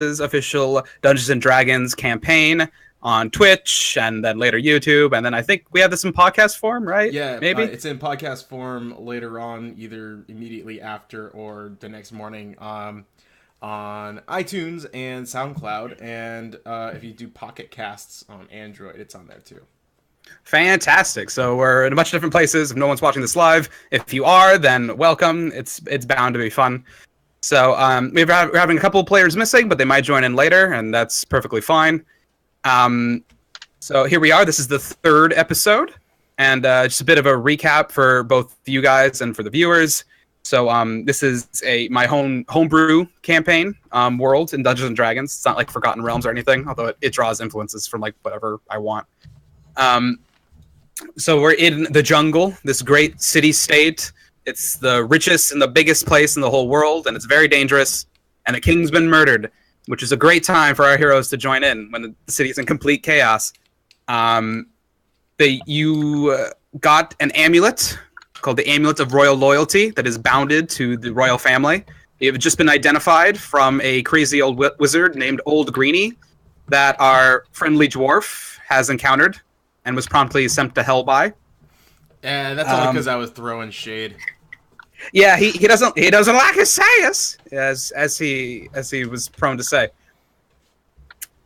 official Dungeons and Dragons campaign on Twitch, and then later YouTube, and then I think we have this in podcast form, right? Yeah, maybe it's in podcast form later on, either immediately after or the next morning on iTunes and SoundCloud, and if you do Pocket Casts on Android, it's on there too. Fantastic. So we're in a bunch of different places. If no one's watching this live, if you are, then welcome. It's bound to be fun. So we're having a couple of players missing, but they might join in later, and that's perfectly fine. So here we are. This is the third episode, and just a bit of a recap for both you guys and for the viewers. So this is my homebrew campaign world in Dungeons and Dragons. It's not like Forgotten Realms or anything, although it draws influences from like whatever I want. So we're in the jungle, this great city-state. It's the richest and the biggest place in the whole world, and it's very dangerous. And the king's been murdered, which is a great time for our heroes to join in when the city is in complete chaos. You got an amulet called the Amulet of Royal Loyalty that is bounded to the royal family. You've just been identified from a crazy old wizard named Old Greenie that our friendly dwarf has encountered and was promptly sent to hell by. And that's only because I was throwing shade. Yeah, he doesn't like his sayers, as he was prone to say.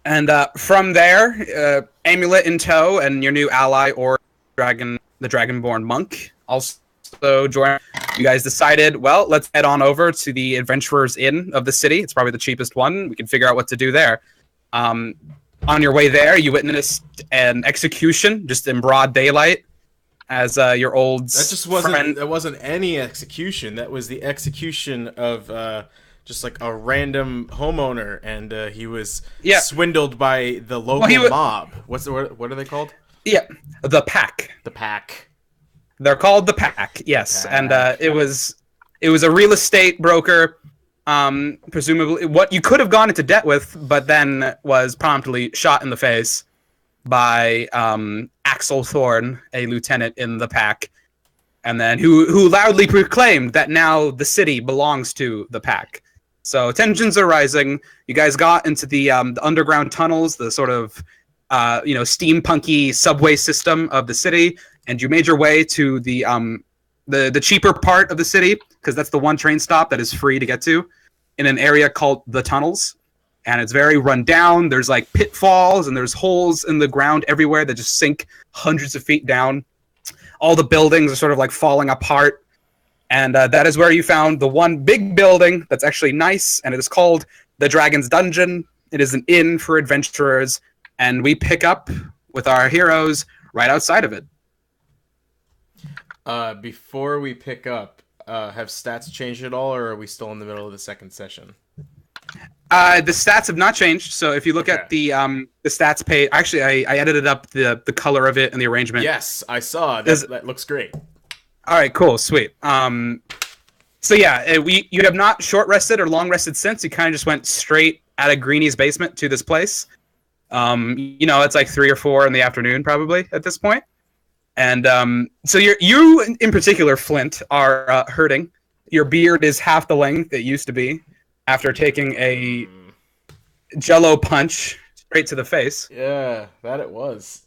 And from there, amulet in tow, and your new ally or the Dragonborn monk also join. You guys decided, well, let's head on over to the Adventurers Inn of the city. It's probably the cheapest one. We can figure out what to do there. On your way there, you witnessed an execution just in broad daylight. As your old friend. That wasn't any execution. That was the execution of just like a random homeowner, and he was swindled by the local mob. What are they called? Yeah, the Pack. The Pack. They're called the Pack. Yes, and it was a real estate broker. Presumably, what you could have gone into debt with, but then was promptly shot in the face by Axel Thorne, a lieutenant in the Pack, and then who loudly proclaimed that now the city belongs to the Pack. So tensions are rising. You guys got into the underground tunnels, the sort of steampunky subway system of the city, and you made your way to the cheaper part of the city, because that's the one train stop that is free to get to, in an area called the Tunnels. And it's very run down. There's like pitfalls and there's holes in the ground everywhere that just sink hundreds of feet down. All the buildings are sort of like falling apart. And that is where you found the one big building that's actually nice. And it is called the Dragon's Dungeon. It is an inn for adventurers. And we pick up with our heroes right outside of it. Before we pick up, have stats changed at all, or are we still in the middle of the second session? The stats have not changed. So if you look at the stats page, actually, I edited up the color of it and the arrangement. Yes, I saw. That looks great. All right, cool, sweet. So yeah, you have not short rested or long rested since. You kind of just went straight out of Greenie's basement to this place. It's like 3 or 4 in the afternoon probably at this point. And so you in particular, Flint, are hurting. Your beard is half the length it used to be after taking a Jello punch straight to the face. Yeah, that it was.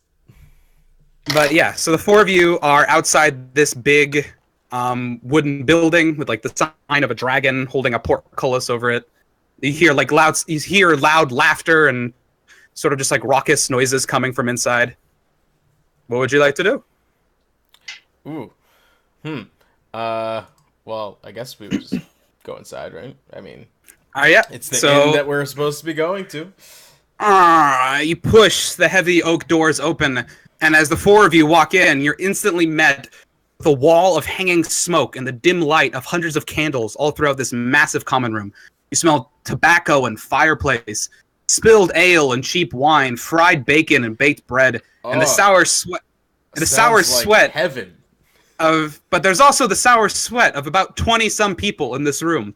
But yeah, so the 4 of you are outside this big wooden building with like the sign of a dragon holding a portcullis over it. You hear loud laughter and sort of just like raucous noises coming from inside. What would you like to do? Ooh. Well, I guess we would just go inside, right? I mean, yeah. It's the inn that we're supposed to be going to. You push the heavy oak doors open, and as the 4 of you walk in, you're instantly met with a wall of hanging smoke and the dim light of hundreds of candles all throughout this massive common room. You smell tobacco and fireplace, spilled ale and cheap wine, fried bacon and baked bread, and the sour sweat. The sour sweat heaven. But there's also the sour sweat of about 20-some people in this room.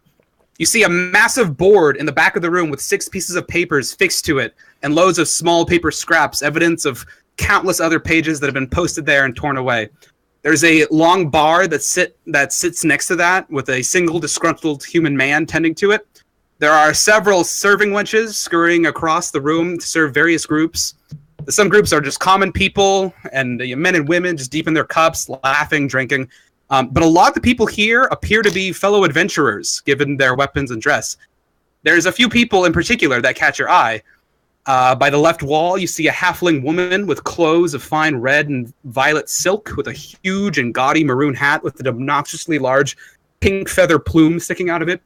You see a massive board in the back of the room with 6 pieces of papers fixed to it and loads of small paper scraps, evidence of countless other pages that have been posted there and torn away. There's a long bar that sits next to that with a single disgruntled human man tending to it. There are several serving wenches scurrying across the room to serve various groups. Some groups are just common people and men and women just deep in their cups, laughing, drinking. But a lot of the people here appear to be fellow adventurers, given their weapons and dress. There's a few people in particular that catch your eye. By the left wall, you see a halfling woman with clothes of fine red and violet silk, with a huge and gaudy maroon hat with an obnoxiously large pink feather plume sticking out of it.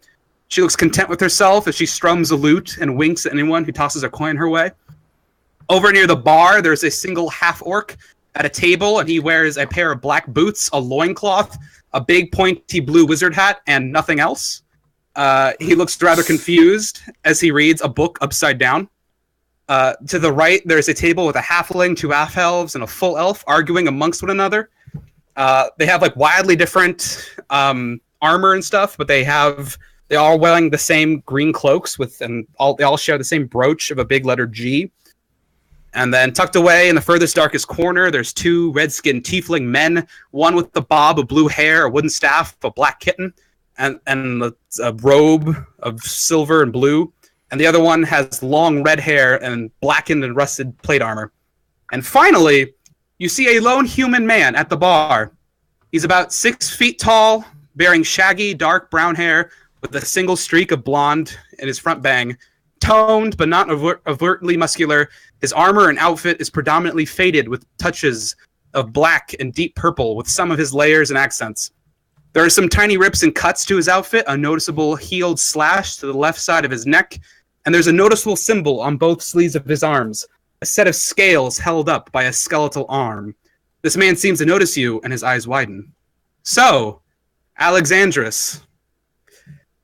She looks content with herself as she strums a lute and winks at anyone who tosses a coin her way. Over near the bar, there's a single half-orc at a table, and he wears a pair of black boots, a loincloth, a big pointy blue wizard hat, and nothing else. He looks rather confused as he reads a book upside down. To the right, there's a table with a halfling, 2 half-elves, and a full elf arguing amongst one another. They have like wildly different armor and stuff, but they're all wearing the same green cloaks they all share the same brooch of a big letter G. And then tucked away in the furthest darkest corner, there's 2 red-skinned tiefling men, one with the bob of blue hair, a wooden staff, a black kitten, and a robe of silver and blue. And the other one has long red hair and blackened and rusted plate armor. And finally, you see a lone human man at the bar. He's about 6 feet tall, bearing shaggy, dark brown hair with a single streak of blonde in his front bang. Toned, but not overtly muscular, his armor and outfit is predominantly faded with touches of black and deep purple with some of his layers and accents. There are some tiny rips and cuts to his outfit, a noticeable healed slash to the left side of his neck, and there's a noticeable symbol on both sleeves of his arms, a set of scales held up by a skeletal arm. This man seems to notice you, and his eyes widen. So, Alexandros,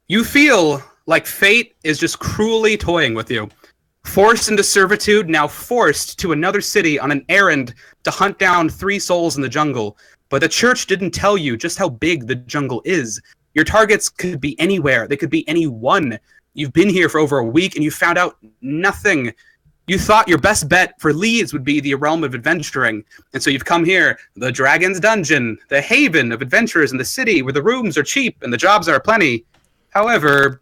you feel like fate is just cruelly toying with you. Forced into servitude, now forced to another city on an errand to hunt down 3 souls in the jungle. But the church didn't tell you just how big the jungle is. Your targets could be anywhere. They could be anyone. You've been here for over a week and you found out nothing. You thought your best bet for leads would be the realm of adventuring. And so you've come here, the Dragon's Dungeon, the haven of adventurers in the city where the rooms are cheap and the jobs are plenty. However,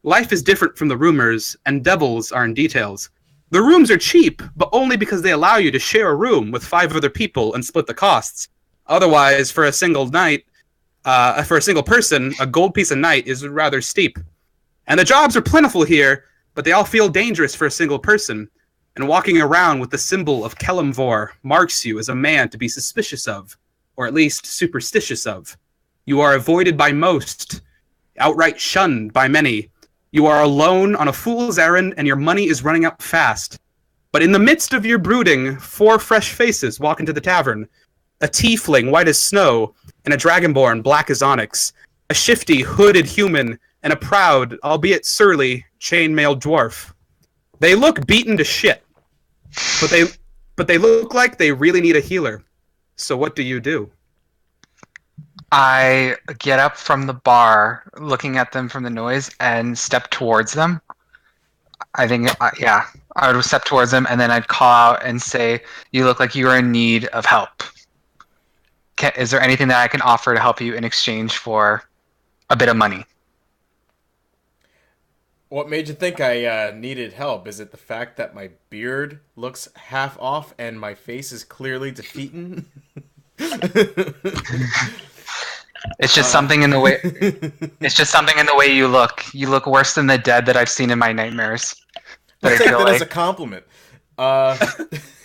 life is different from the rumors, and devils are in details. The rooms are cheap, but only because they allow you to share a room with 5 other people and split the costs. Otherwise, for a single person, a gold piece a night is rather steep. And the jobs are plentiful here, but they all feel dangerous for a single person. And walking around with the symbol of Kelemvor marks you as a man to be suspicious of, or at least superstitious of. You are avoided by most, outright shunned by many. You are alone on a fool's errand, and your money is running up fast. But in the midst of your brooding, 4 fresh faces walk into the tavern. A tiefling white as snow, and a dragonborn black as onyx. A shifty, hooded human, and a proud, albeit surly, chainmail dwarf. They look beaten to shit, but they look like they really need a healer. So what do you do? I get up from the bar, looking at them from the noise, and step towards them. I would step towards them, and then I'd call out and say, "You look like you are in need of help. Is there anything that I can offer to help you in exchange for a bit of money?" What made you think I needed help? Is it the fact that my beard looks half off and my face is clearly defeating? It's just something in the way. It's just something in the way you look. You look worse than the dead that I've seen in my nightmares. I'll take that as a compliment.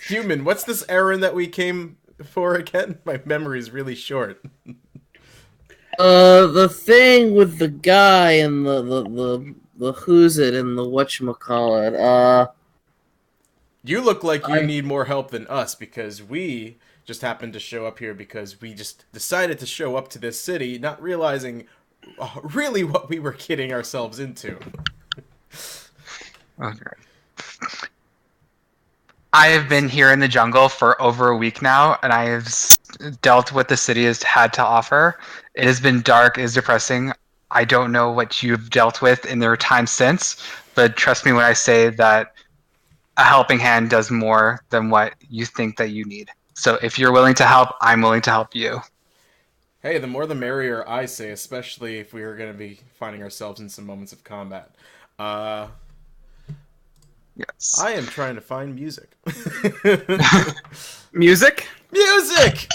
Human, what's this errand that we came for again? My memory's really short. The thing with the guy and the who's it and the whatchamacallit. You look like you need more help than us, because we just happened to show up here because we just decided to show up to this city, not realizing really what we were getting ourselves into. Okay. I have been here in the jungle for over a week now, and I have dealt with the city has had to offer. It has been dark, it is depressing. I don't know what you've dealt with in their time since, but trust me when I say that a helping hand does more than what you think that you need. So if you're willing to help, I'm willing to help you. Hey, the more the merrier, I say, especially if we are going to be finding ourselves in some moments of combat. Uh, Yes. I am trying to find music. Music. Music!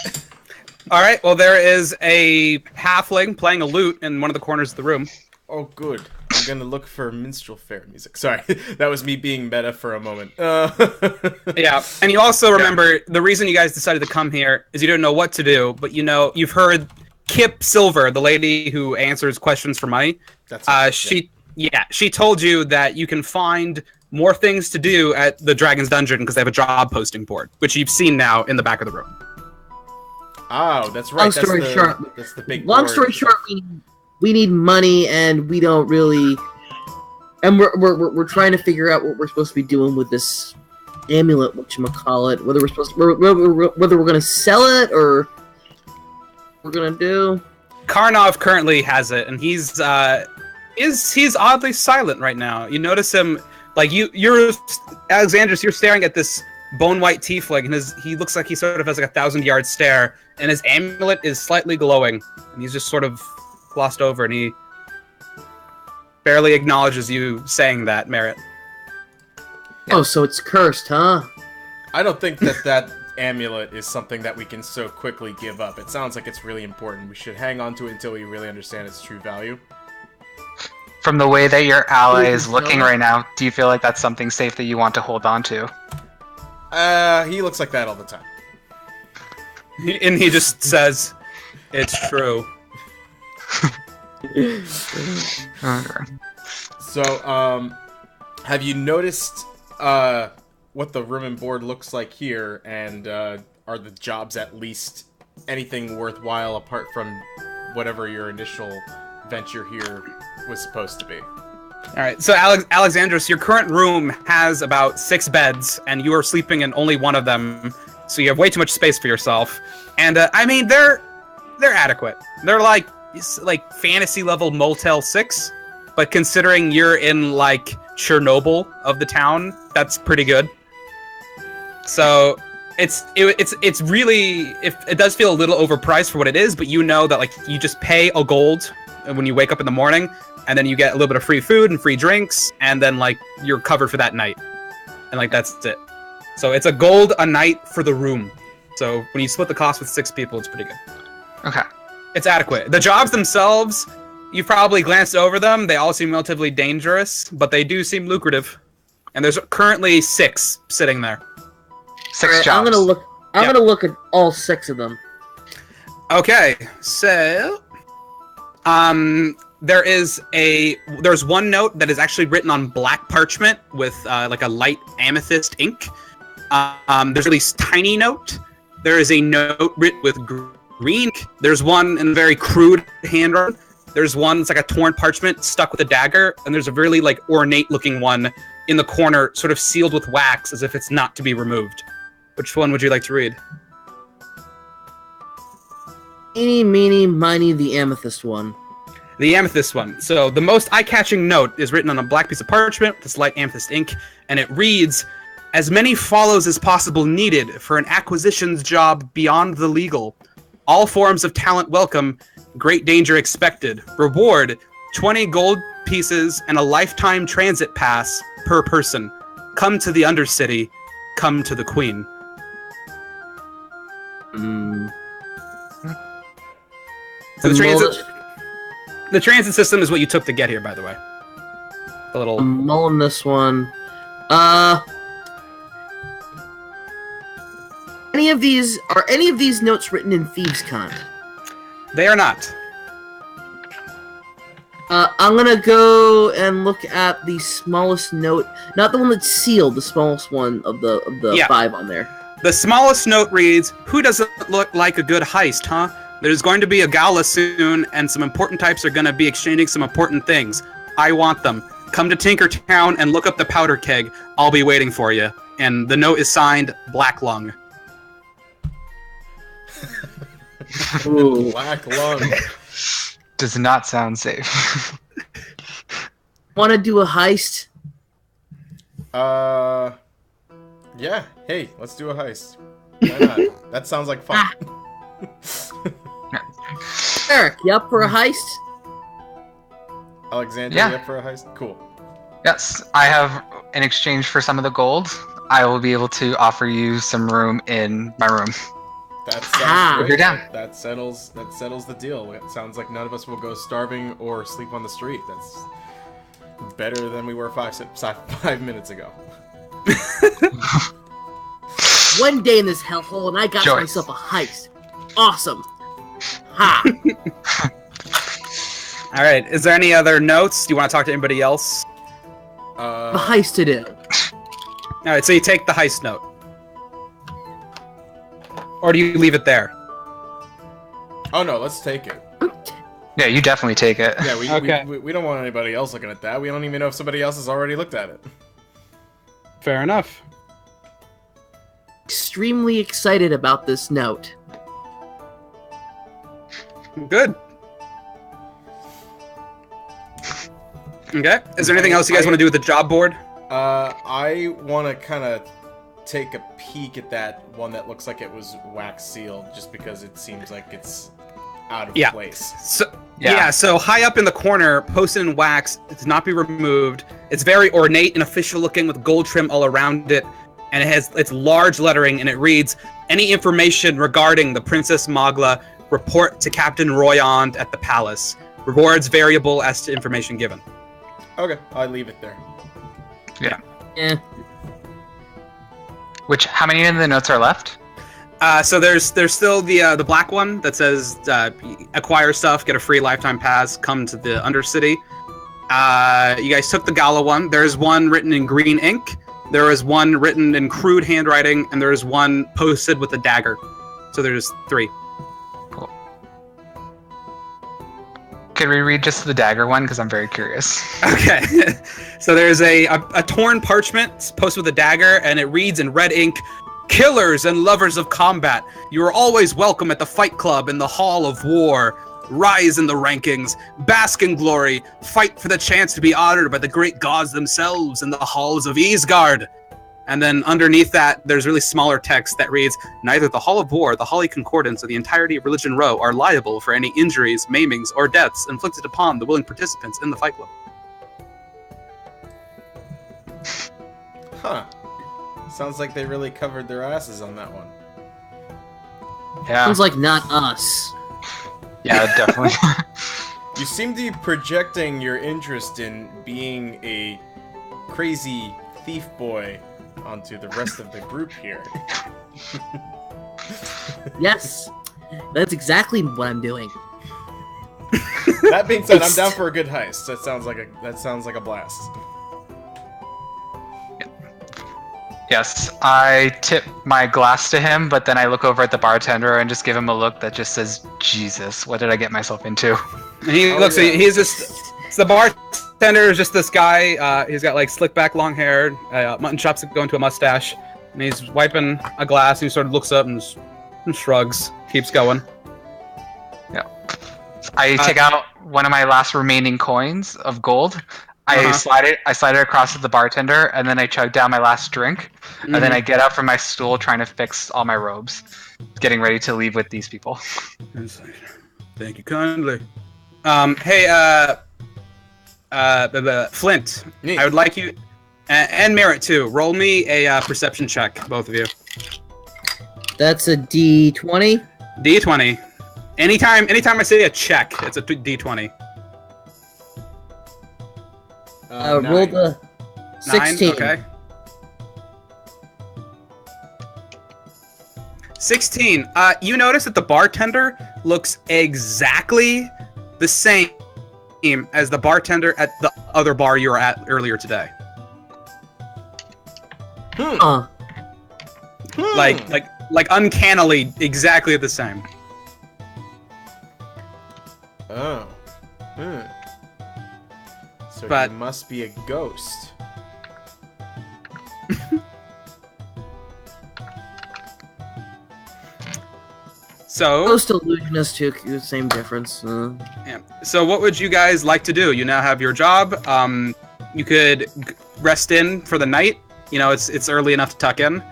All right. Well, there is a halfling playing a lute in one of the corners of the room. Oh, good. I'm gonna look for minstrel fair music. Sorry, that was me being meta for a moment. Yeah, and you also remember the reason you guys decided to come here is you didn't know what to do, but you know you've heard Kip Silver, the lady who answers questions for money. That's She told you that you can find more things to do at the Dragon's Dungeon because they have a job posting board, which you've seen now in the back of the room. Oh, that's right. Long story short, that's the big. Long board. story short, we need money, and we don't really. And we're trying to figure out what we're supposed to be doing with this amulet, whatchamacallit. Whether we're supposed to, whether we're gonna sell it or what we're gonna do. Karnov currently has it, and he's oddly silent right now. You notice him, like you're Alexandros, you're staring at this bone white tiefling, and he looks like he sort of has like a 1,000-yard stare, and his amulet is slightly glowing, and he's just sort of glossed over, and he barely acknowledges you saying that, Merritt. Oh, so it's cursed, huh? I don't think that amulet is something that we can so quickly give up. It sounds like it's really important. We should hang on to it until we really understand its true value. From the way that your ally is looking right now, do you feel like that's something safe that you want to hold on to? He looks like that all the time. And he just says, "It's true." Okay. So, have you noticed what the room and board looks like here, and are the jobs at least anything worthwhile apart from whatever your initial venture here was supposed to be? All right, so Alexandros, your current room has about 6 beds, and you are sleeping in only one of them, so you have way too much space for yourself. And I mean, they're adequate. They're like fantasy level Motel 6, but considering you're in like Chernobyl of the town, that's pretty good. So it's really, it does feel a little overpriced for what it is, but you know that like you just pay a gold when you wake up in the morning, and then you get a little bit of free food and free drinks, and then like you're covered for that night, and like that's it. So it's a gold a night for the room. So when you split the cost with 6 people, it's pretty good. Okay. It's adequate. The jobs themselves, you've probably glanced over them. They all seem relatively dangerous, but they do seem lucrative. And there's currently 6 sitting there. 6 Alright, jobs. I'm gonna look at all 6 of them. Okay, so there's one note that is actually written on black parchment with like a light amethyst ink. There's a really tiny note. There is a note written with green ink. There's one in very crude handwriting. There's one that's like a torn parchment stuck with a dagger, and there's a really like ornate looking one in the corner, sort of sealed with wax as if it's not to be removed. Which one would you like to read? Eeny, meeny, miny, the amethyst one. The amethyst one. So the most eye-catching note is written on a black piece of parchment with this light amethyst ink, and it reads, "As many follows as possible needed for an acquisitions job beyond the legal. All forms of talent welcome. Great danger expected. Reward, 20 gold pieces and a lifetime transit pass per person. Come to the Undercity. Come to the Queen." So the transit system is what you took to get here, by the way. The little... I'm mulling this one. Any of these notes written in Thieves' Cant? They are not. I'm gonna go and look at the smallest note, not the one that's sealed, the smallest one of the 5 on there. The smallest note reads, "Who doesn't look like a good heist, huh? There's going to be a gala soon, and some important types are going to be exchanging some important things. I want them. Come to Tinkertown and look up the powder keg. I'll be waiting for you." And the note is signed Black Lung. Ooh. Black Lung. Does not sound safe. Want to do a heist? Yeah. Hey, let's do a heist. Why not? That sounds like fun. Eric, you up for a heist? Alexander, Yeah. you up for a heist? Cool. Yes, I have, in exchange for some of the gold, I will be able to offer you some room in my room. That Ah. sounds You're great. down. That settles the deal. It sounds like none of us will go starving or sleep on the street. That's better than we were 5 minutes ago. One day in this hellhole, and I got Joyce. myself a heist. Awesome. Ha! All right. Is there any other notes? Do you want to talk to anybody else? A heist to do. All right. So you take the heist note, or do you leave it there? Oh no, let's take it. Yeah, you definitely take it. Yeah, Okay. we don't want anybody else looking at that. We don't even know if somebody else has already looked at it. Fair enough. Extremely excited about this note. Good. Okay. Is there anything else you guys want to do with the job board? I want to kind of take a peek at that one that looks like it was wax sealed, just because it seems like it's out of Yeah. place. So Yeah. yeah. So high up in the corner, posted in wax, it does not be removed. It's very ornate and official looking with gold trim all around it, and it's large lettering, and it reads, "Any information regarding the Princess Magla, report to Captain Royand at the palace. Rewards variable as to information given." Okay, I'll leave it there. Eh. How many of the notes are left? So there's still the black one that says acquire stuff, get a free lifetime pass, come to the Undercity. You guys took the Gala one. There's one written in green ink. There is one written in crude handwriting, and there is one posted with a dagger. So there's 3. Could we read just the dagger one? Because I'm very curious. Okay. So there's a torn parchment posted with a dagger, and it reads in red ink, "Killers and lovers of combat, you are always welcome at the Fight Club in the Hall of War. Rise in the rankings, bask in glory, fight for the chance to be honored by the great gods themselves in the halls of Easgard." And then underneath that, there's really smaller text that reads, "Neither the Hall of War, the Holly Concordance, or the entirety of Religion Row are liable for any injuries, maimings, or deaths inflicted upon the willing participants in the Fight Club." Huh. Sounds like they really covered their asses on that one. Yeah, Sounds like not us. yeah, definitely. You seem to be projecting your interest in being a crazy thief boy onto the rest of the group here. Yes, that's exactly what I'm doing. That being said, I'm down for a good heist. That sounds like a blast. Yes, I tip my glass to him, but then I look over at the bartender and just give him a look that just says, "Jesus, what did I get myself into?" And he Oh, looks. yeah. He's just. So the bartender is just this guy. He's got like slick back, long hair, mutton chops that go into a mustache, and he's wiping a glass. And he sort of looks up and shrugs, keeps going. I take out one of my last remaining coins of gold. I Uh-huh. slide it across to the bartender, and then I chug down my last drink, and then I get up from my stool trying to fix all my robes, getting ready to leave with these people. Thank you kindly. Hey, Flint, Me. I would like you, and Merritt too. Roll me a perception check, both of you. That's a D20. D20. Anytime I say a check, it's a D20. Roll 9. the 16. 9, okay. 16. You notice that the bartender looks exactly the same as the bartender at the other bar you were at earlier today. Like uncannily exactly the same. Oh. So But- he must be a ghost. So, Ghost illusionist too. Same difference. yeah. So what would you guys like to do? You now have your job. You could rest in for the night. You know, it's early enough to tuck in.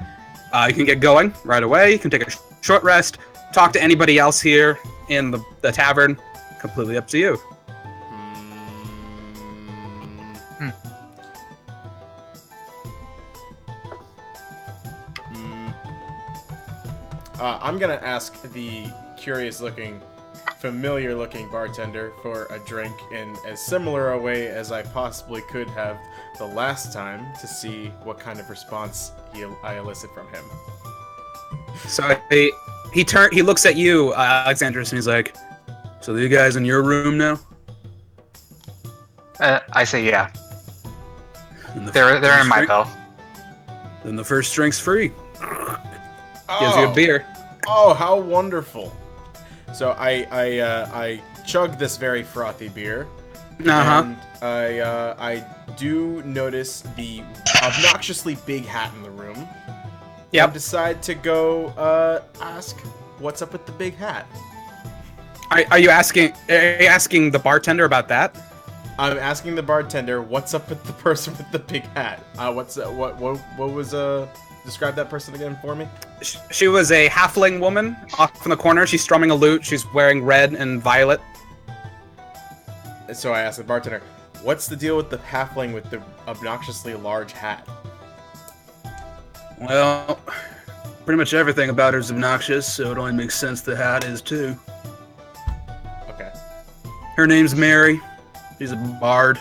You can get going right away. You can take a short rest. Talk to anybody else here in the tavern. Completely up to you. I'm gonna ask the curious-looking, familiar-looking bartender for a drink in as similar a way as I possibly could have the last time to see what kind of response I elicit from him. So he looks at you, Alexandros, and he's like, "So you guys in your room now?" I say yeah. And They're in first my drink- belt. Then the first drink's free. Oh, Gives you a beer. oh, how wonderful! So I chug this very frothy beer, Uh-huh. and I do notice the obnoxiously big hat in the room. Yep. I decide to go ask what's up with the big hat. Are you asking the bartender about that? I'm asking the bartender what's up with the person with the big hat. What was describe that person again for me? She was a halfling woman off in the corner. She's strumming a lute. She's wearing red and violet. So I asked the bartender, what's the deal with the halfling with the obnoxiously large hat? Well, pretty much everything about her is obnoxious, so it only makes sense the hat is too. Okay. Her name's Mary. She's a bard.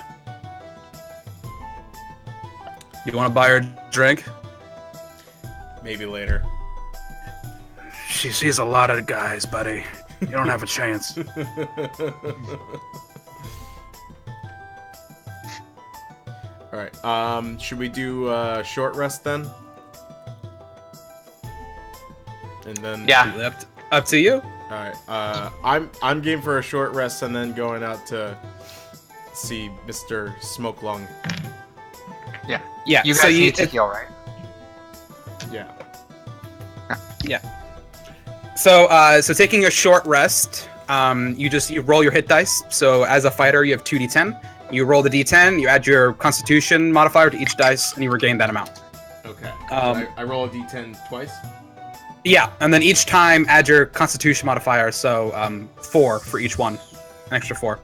You want to buy her a drink? Maybe later. She sees a lot of guys, buddy. You don't have a chance. Alright, should we do a short rest then? And then Yeah. Up to you. Alright, I'm game for a short rest and then going out to see Mr. Smoke Lung. Yeah. Yeah. You guys so need to heal, right? Yeah. So taking a short rest, you roll your hit dice. So as a fighter, you have 2d10. You roll the d10, you add your Constitution modifier to each dice, and you regain that amount. Okay. Um, I roll a d10 twice? Yeah, and then each time add your Constitution modifier. So 4 for each one, an extra 4.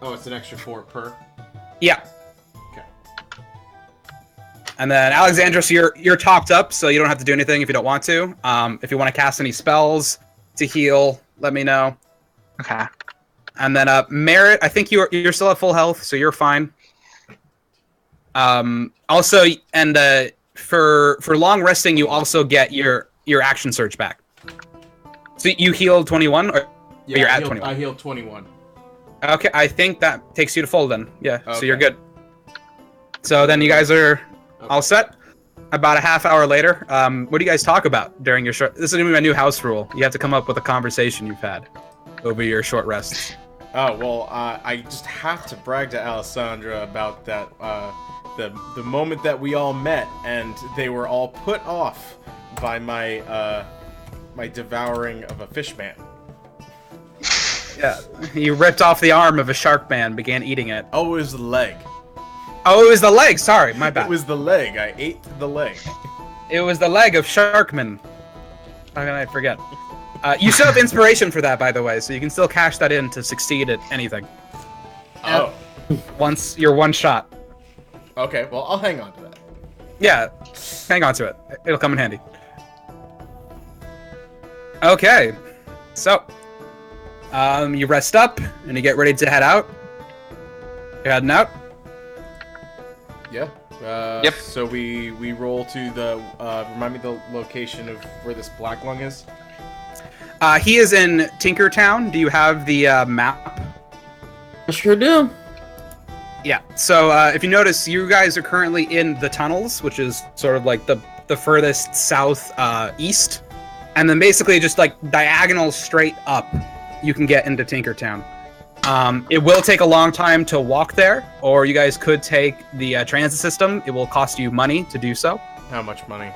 Oh, it's an extra 4 per? Yeah. Okay. And then Alexandros, you're topped up, so you don't have to do anything if you don't want to. If you want to cast any spells to heal, let me know. Okay. And then Merritt, I think you're still at full health, so you're fine. Also, and for long resting, you also get your action surge back. So you healed 21, or Yeah, you're I at healed, 21. I healed 21. Okay, I think that takes you to full then. Yeah, so you're Okay. good. So then you guys are Okay. all set. About a half hour later, what do you guys talk about during your short? This is gonna be my new house rule. You have to come up with a conversation you've had over your short rests. Oh, well, I just have to brag to Alessandra about that, the moment that we all met, and they were all put off by my, my devouring of a fish man. Yeah, you ripped off the arm of a shark man, began eating it. Oh, it was the leg. Oh, it was the leg. Sorry, my bad. It was the leg. I ate the leg. It was the leg of Sharkman. How can I forget? You still have inspiration for that, by the way, so you can still cash that in to succeed at anything. Oh. Once you're one shot. Okay, well, I'll hang on to that. Yeah, hang on to it. It'll come in handy. Okay, so you rest up and you get ready to head out. You're heading out. Yeah. Yep. So we roll to the, remind me the location of where this Black Lung is? He is in Tinkertown. Do you have the map? I sure do. Yeah. So if you notice, you guys are currently in the tunnels, which is sort of like the furthest south east, and then basically just like diagonal straight up, you can get into Tinkertown. It will take a long time to walk there, or you guys could take the transit system. It will cost you money to do so. How much money?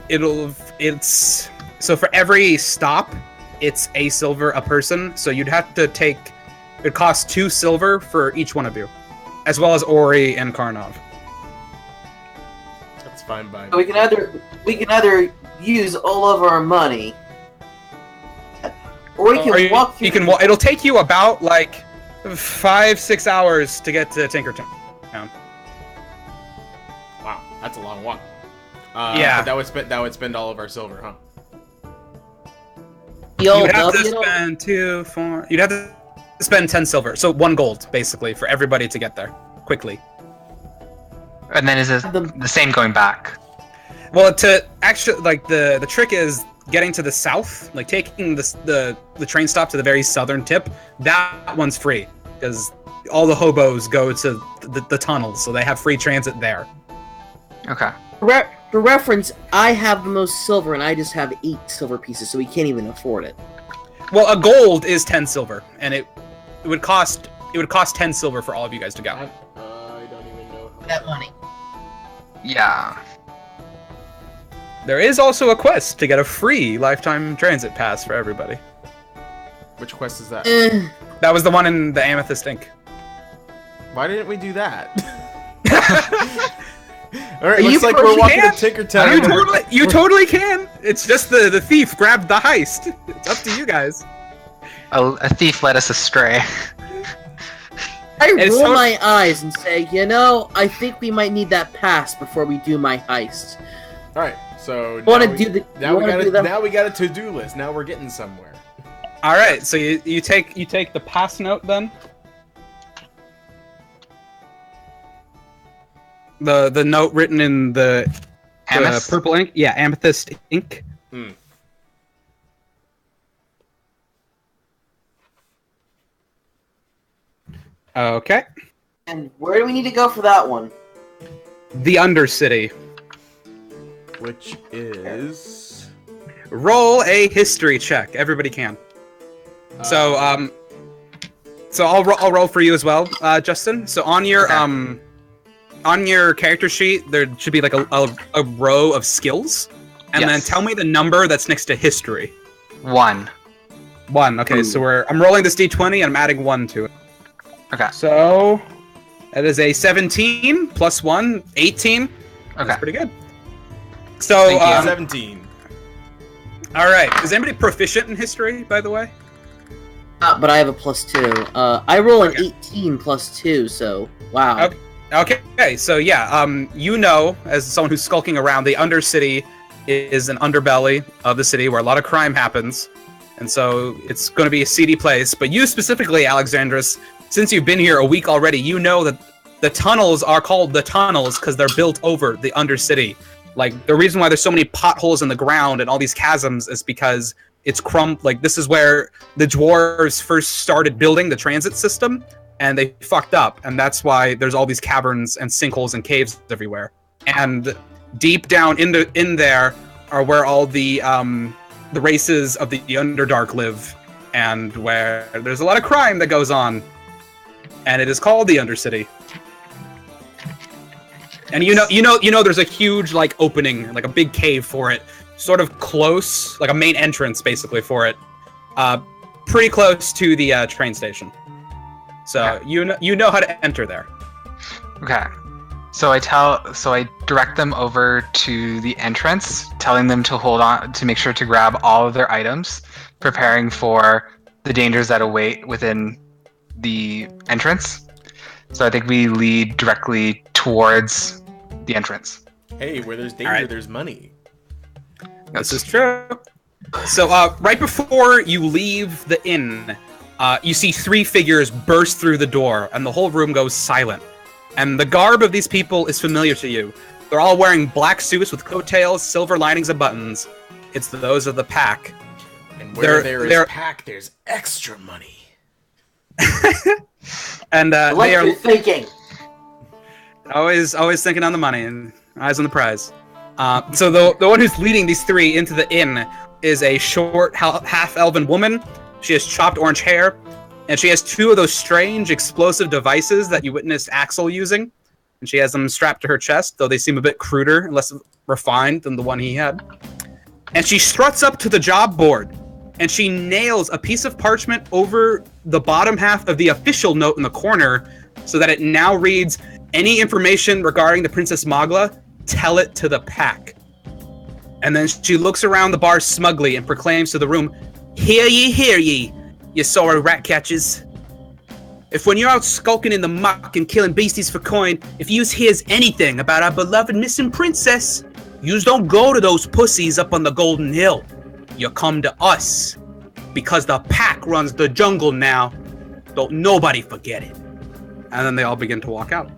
It's so for every stop, it's a silver a person. So you'd have to take. It costs 2 silver for each one of you, as well as Ori and Karnov. That's fine by We can either use all of our money, or we can walk through. You can. It'll take you about like 5-6 hours to get to Tinkertown. Wow, that's a long walk. Yeah. But that would spend all of our silver, huh? You'd have to spend 2, 4. You'd have to spend 10 silver, so 1 gold basically for everybody to get there quickly. And then is it the same going back? Well, to actually, like, the trick is getting to the south, like taking the train stop to the very southern tip. That one's free because all the hobos go to the tunnels, so they have free transit there. Okay. For reference, I have the most silver, and I just have 8 silver pieces, so we can't even afford it. Well, a gold is 10 silver, and it would cost 10 silver for all of you guys to go. I don't even know. That money. Yeah. There is also a quest to get a free lifetime transit pass for everybody. Which quest is that? That was the one in the Amethyst Ink. Why didn't we do that? Alright, You looks like we're walking to can't. Tinkertown. You totally can. It's just the thief grabbed the heist. It's up to you guys. A thief led us astray. I It's roll so- my eyes and say, I think we might need that pass before we do my heist. Alright, so Wanna now we- do the- now we wanna got do the- now we got a to-do list. Now we're getting somewhere. All right, so you take the pass note then. The note written in the purple ink, yeah, amethyst ink. Hmm. Okay, And where do we need to go for that one? the Undercity. Which is Roll a history check. Everybody can. So I'll roll for you as well, Justin. So on your on your character sheet, there should be like a row of skills, and then Yes. tell me the number that's next to history. 1. 1. Okay, so I'm rolling this d20 and I'm adding 1 to it. Okay. So that is a 17 plus 1, 18. Okay. That's pretty good. So Thank you. 17. all right, is anybody proficient in history, by the way? But I have a +2. I roll an Okay. 18 +2, so wow. Okay, so yeah, you know, as someone who's skulking around, the Undercity is an underbelly of the city where a lot of crime happens, and so it's going to be a seedy place. But you specifically, Alexandros, since you've been here a week already, you know that the tunnels are called the tunnels because they're built over the Undercity. Like, the reason why there's so many potholes in the ground and all these chasms is because it's like, this is where the dwarves first started building the transit system, and they fucked up, and that's why there's all these caverns and sinkholes and caves everywhere. And deep down in there are where all the races of the Underdark live, and where there's a lot of crime that goes on, and it is called the Undercity. And you know there's a huge like opening, like a big cave for it, sort of close, like a main entrance basically for it, pretty close to the train station. So Okay. you know how to enter there. Okay. So I direct them over to the entrance, telling them to hold on to make sure to grab all of their items, preparing for the dangers that await within the entrance. So I think we lead directly towards the entrance. Hey, where there's danger, Alright. there's money. This is true. So right before you leave the inn, you see 3 figures burst through the door, and the whole room goes silent. And the garb of these people is familiar to you. They're all wearing black suits with coattails, silver linings, and buttons. It's those of the pack. And where They're- there is pack, there's extra money. And I like they are your thinking. always thinking on the money and eyes on the prize. So the one who's leading these 3 into the inn is a short, half-elven woman. She has chopped orange hair, and she has 2 of those strange explosive devices that you witnessed Axel using. And she has them strapped to her chest, though they seem a bit cruder and less refined than the one he had. And she struts up to the job board, and she nails a piece of parchment over the bottom half of the official note in the corner so that it now reads, "Any information regarding the Princess Magla, tell it to the pack." And then she looks around the bar smugly and proclaims to the room, "Hear ye, you sorry rat catchers." If when you're out skulking in the muck and killing beasties for coin, if yous hears anything about our beloved missing princess, yous don't go to those pussies up on the Golden Hill. You come to us. Because the pack runs the jungle now. Don't nobody forget it. And then they all begin to walk out.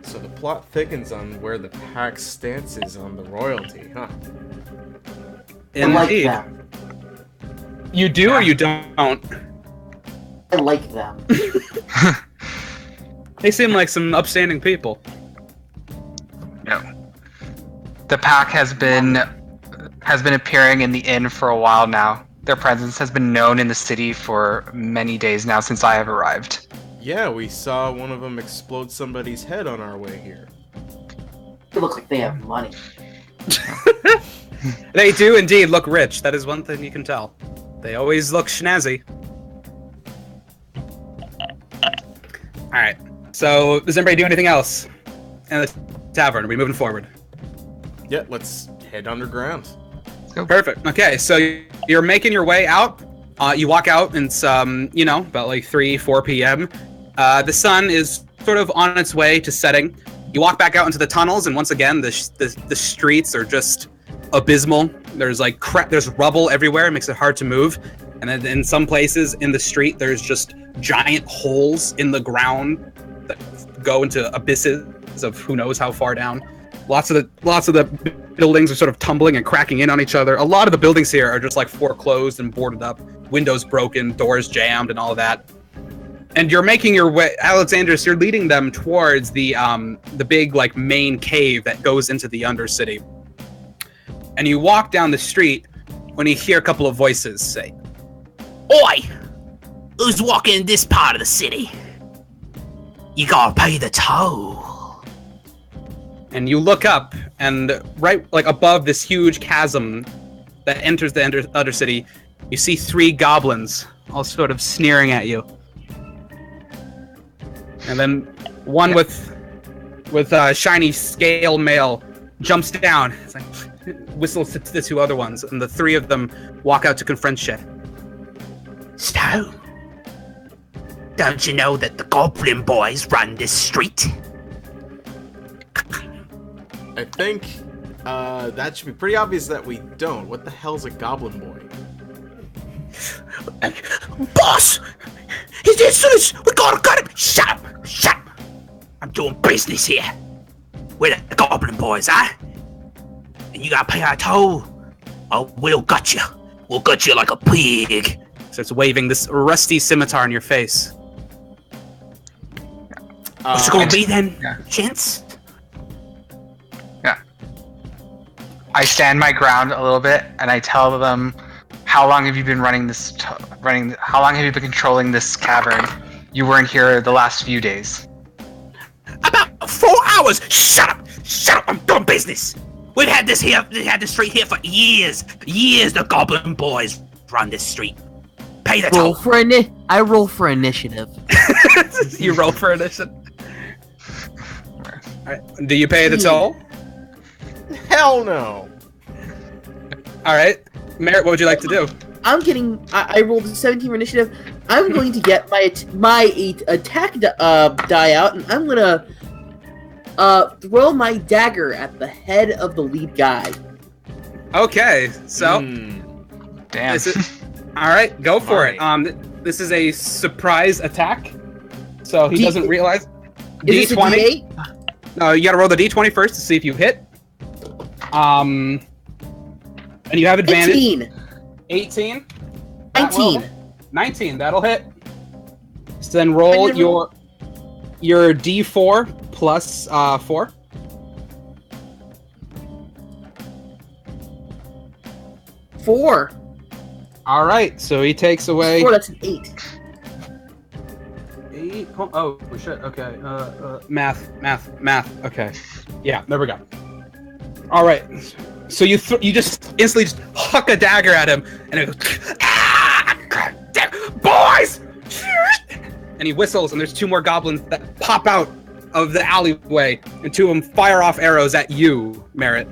So the plot thickens on where the pack's stance is on the royalty, huh? I like Indeed. them. You do or you don't? I like them. They seem like some upstanding people. No. The pack has been appearing in the inn for a while now. Their presence has been known in the city for many days now since I have arrived. Yeah, we saw one of them explode somebody's head on our way here. They look like they have money. They do indeed look rich. That is one thing you can tell. They always look schnazzy. Alright. So, does anybody do anything else in the tavern? Are we moving forward? Yeah, let's head underground. Perfect. Okay, so you're making your way out. You walk out, and it's, about like 3, 4 p.m. The sun is sort of on its way to setting. You walk back out into the tunnels, and once again, the streets are just abysmal. There's like there's rubble everywhere. It makes it hard to move. And then in some places in the street, there's just giant holes in the ground that go into abysses of who knows how far down. Lots of the buildings are sort of tumbling and cracking in on each other. A lot of the buildings here are just like foreclosed and boarded up, windows broken, doors jammed, and all of that. And you're making your way, Alexandros, you're leading them towards the big like main cave that goes into the Undercity. And you walk down the street when you hear a couple of voices say, Oi! Who's walking in this part of the city? You gotta pay the toll. and you look up, and right like above this huge chasm that enters the Undercity, you see 3 goblins all sort of sneering at you. And then one with shiny scale mail jumps down. It's like whistles to the 2 other ones, and the 3 of them walk out to confront you. So, don't you know that the Goblin Boys run this street? I think that should be pretty obvious that we don't. What the hell's a Goblin Boy? Boss! He's insolent! We gotta cut him! Shut up! Shut up! I'm doing business here. We're the Goblin Boys, huh? And you gotta pay our toll. Oh, we'll gut you. We'll gut you like a pig. Starts waving this rusty scimitar in your face. What's it gonna be then, yeah. gents? I stand my ground a little bit, and I tell them, "How long have you been running this? How long have you been controlling this cavern? You weren't here the last few days." About 4 hours! Shut up! Shut up! I'm doing business! We've had this street here for years! Years the Goblin Boys run this street. Pay the toll! I roll for initiative. You roll for initiative. Alright. Do you pay the toll? Hell no! Alright. Merritt, what would you like to do? I rolled a 17 for initiative. I'm going to get my attack die out, and I'm gonna throw my dagger at the head of the lead guy. Okay, so Damn. alright, go for it. This is a surprise attack. So he doesn't realize. Is this a D8? No, you gotta roll the D20 first to see if you hit. And you have advantage. 18. 19. 19, that'll hit. So then roll your D4 plus 4. 4. All right, so he takes away 4, that's an 8. 8. Oh shit. Okay. Math. Okay. Yeah, there we go. All right. So you just instantly just huck a dagger at him, and it goes, "Ah! Boys!" And he whistles, and there's 2 more goblins that pop out of the alleyway, and 2 of them fire off arrows at you, Merritt.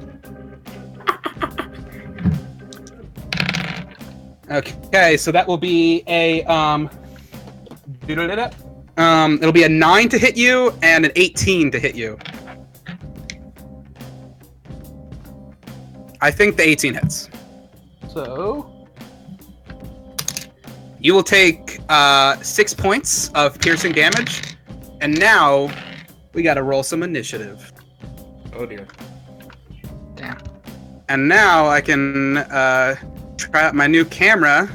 Okay, so that will be a it'll be a 9 to hit you and an 18 to hit you. I think the 18 hits. So you will take 6 points of piercing damage, and now we gotta roll some initiative. Oh dear. Damn. And now I can try out my new camera.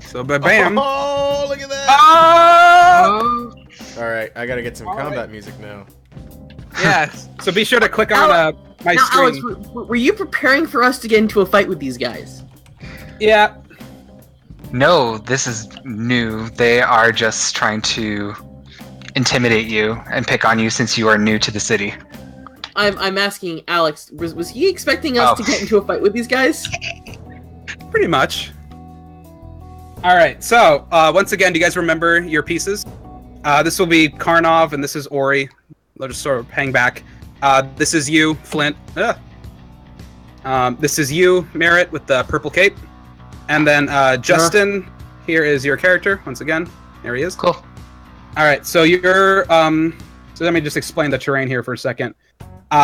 So bam. Oh, look at that! Oh! All right, I gotta get some All combat right. music now. Yeah. So be sure to click on my Now, screen. Alex, were you preparing for us to get into a fight with these guys? Yeah. No, this is new. They are just trying to intimidate you and pick on you since you are new to the city. I'm asking Alex, was he expecting us to get into a fight with these guys? Pretty much. All right. So once again, do you guys remember your pieces? This will be Karnov, and this is Ori. They'll just sort of hang back. This is you, Flint. This is you, Merritt, with the purple cape. And then Justin, here is your character, once again. There he is. Cool. All right, so you're... so let me just explain the terrain here for a second.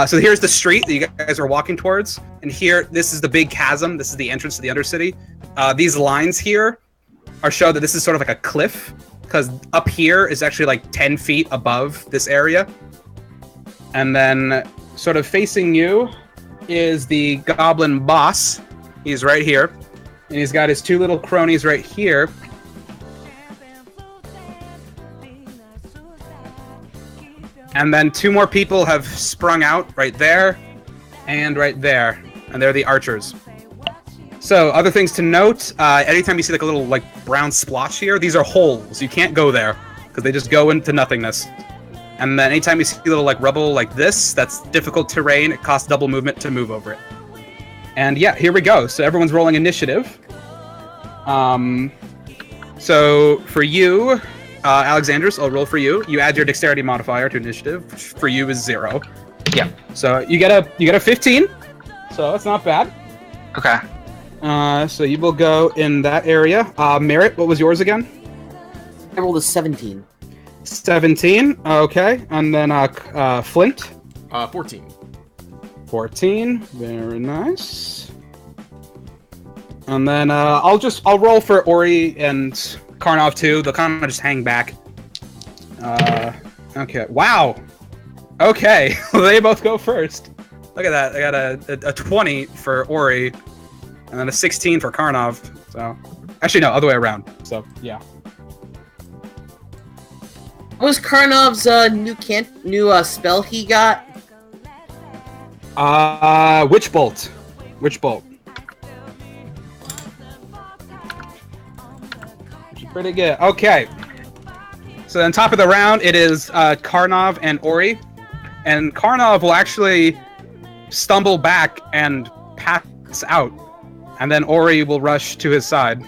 So here's the street that you guys are walking towards. And here, this is the big chasm. This is the entrance to the Undercity. These lines here show that this is sort of like a cliff, because up here is actually like 10 feet above this area. And then sort of facing you is the goblin boss. He's right here. And he's got his 2 little cronies right here. And then 2 more people have sprung out right there and right there. And they're the archers. So, other things to note, anytime you see like a little like brown splotch here, these are holes. You can't go there because they just go into nothingness. And then anytime you see a little like rubble like this, that's difficult terrain. It costs double movement to move over it. And yeah, here we go. So everyone's rolling initiative. So for you, Alexandros, I'll roll for you. You add your dexterity modifier to initiative, which for you is 0. Yeah. So you get a 15. So that's not bad. Okay. So you will go in that area. Merritt, what was yours again? I rolled a 17. 17. Okay. And then Flint. 14. 14. Very nice. And then I'll roll for Ori and Karnov too. They'll kind of just hang back. Okay. Wow. Okay. They both go first. Look at that. I got a 20 for Ori, and then a 16 for Karnov. So, actually no, other way around. So yeah. What was Karnov's new spell he got? Witch Bolt. Witch Bolt. Pretty good. Okay. So on top of the round, it is Karnov and Ori. And Karnov will actually stumble back and pass out. And then Ori will rush to his side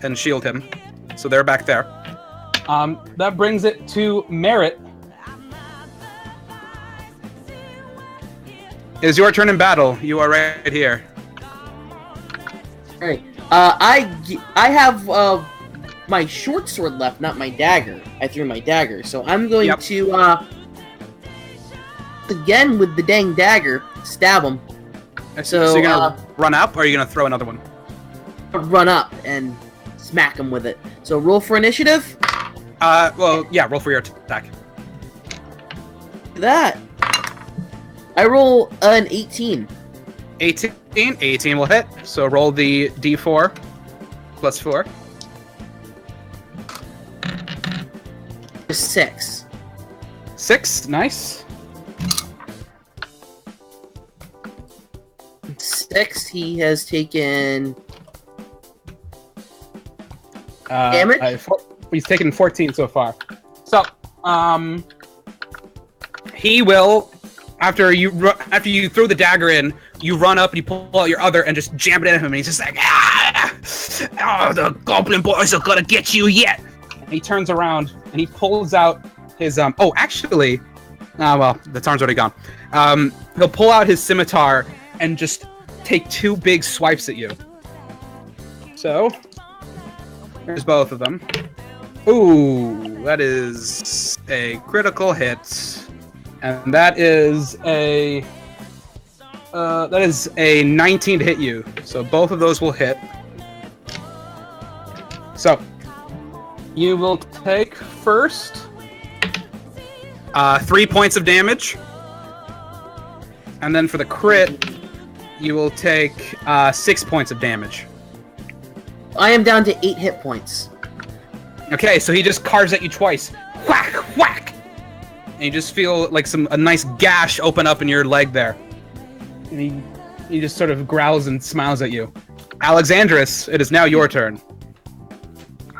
and shield him. So they're back there. That brings it to Merritt. It is your turn in battle. You are right here. Alright. I have my short sword left, not my dagger. I threw my dagger, so I'm going to again with the dang dagger stab him. So you're gonna run up, or are you gonna throw another one? Run up and smack him with it. So roll for initiative. Well, yeah, roll for your attack. That I roll an 18. 18 will hit. So roll the d4 plus 4. 6. 6, nice. 6. He has taken damage. He's taken 14 so far. So, he will, after you throw the dagger in, you run up and you pull out your other and just jam it at him, and he's just like, oh, the goblin boys are gonna get you yet. And he turns around and he pulls out his well, the time's already gone. He'll pull out his scimitar and just take 2 big swipes at you. So, there's both of them. Ooh, that is a critical hit, and that is a 19 to hit you. So both of those will hit. So, you will take first 3 points of damage, and then for the crit, you will take 6 points of damage. I am down to 8 hit points. Okay, so he just carves at you twice. Whack, whack! And you just feel like a nice gash open up in your leg there. And he just sort of growls and smiles at you. Alexandrus, it is now your turn.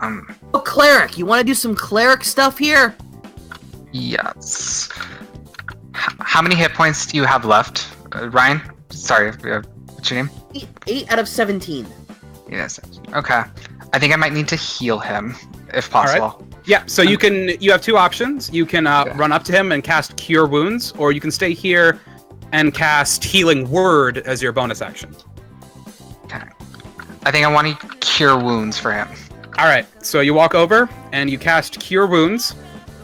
Oh, cleric! You want to do some cleric stuff here? Yes. How many hit points do you have left, Ryan? Sorry, what's your name? 8 out of 17. Yes. Okay. I think I might need to heal him, if possible. All right. Yeah, so you have two options. You can run up to him and cast Cure Wounds, or you can stay here and cast Healing Word as your bonus action. Okay. I think I want to Cure Wounds for him. All right, so you walk over and you cast Cure Wounds.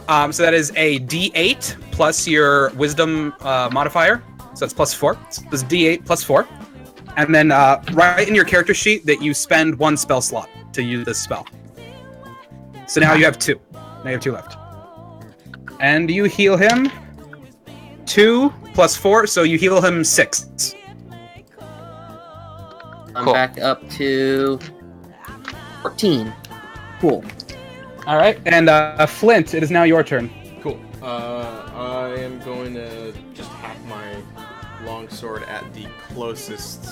So that is a D8 plus your Wisdom modifier. So that's plus 4. So this is D8 plus 4. And then write in your character sheet that you spend 1 spell slot to use this spell. So now you have 2. Now you have 2 left. And you heal him 2 plus 4, so you heal him 6. I'm Cool. back up to 14. Cool. All right, and Flint, it is now your turn. Cool. I am going to just hack my longsword at the closest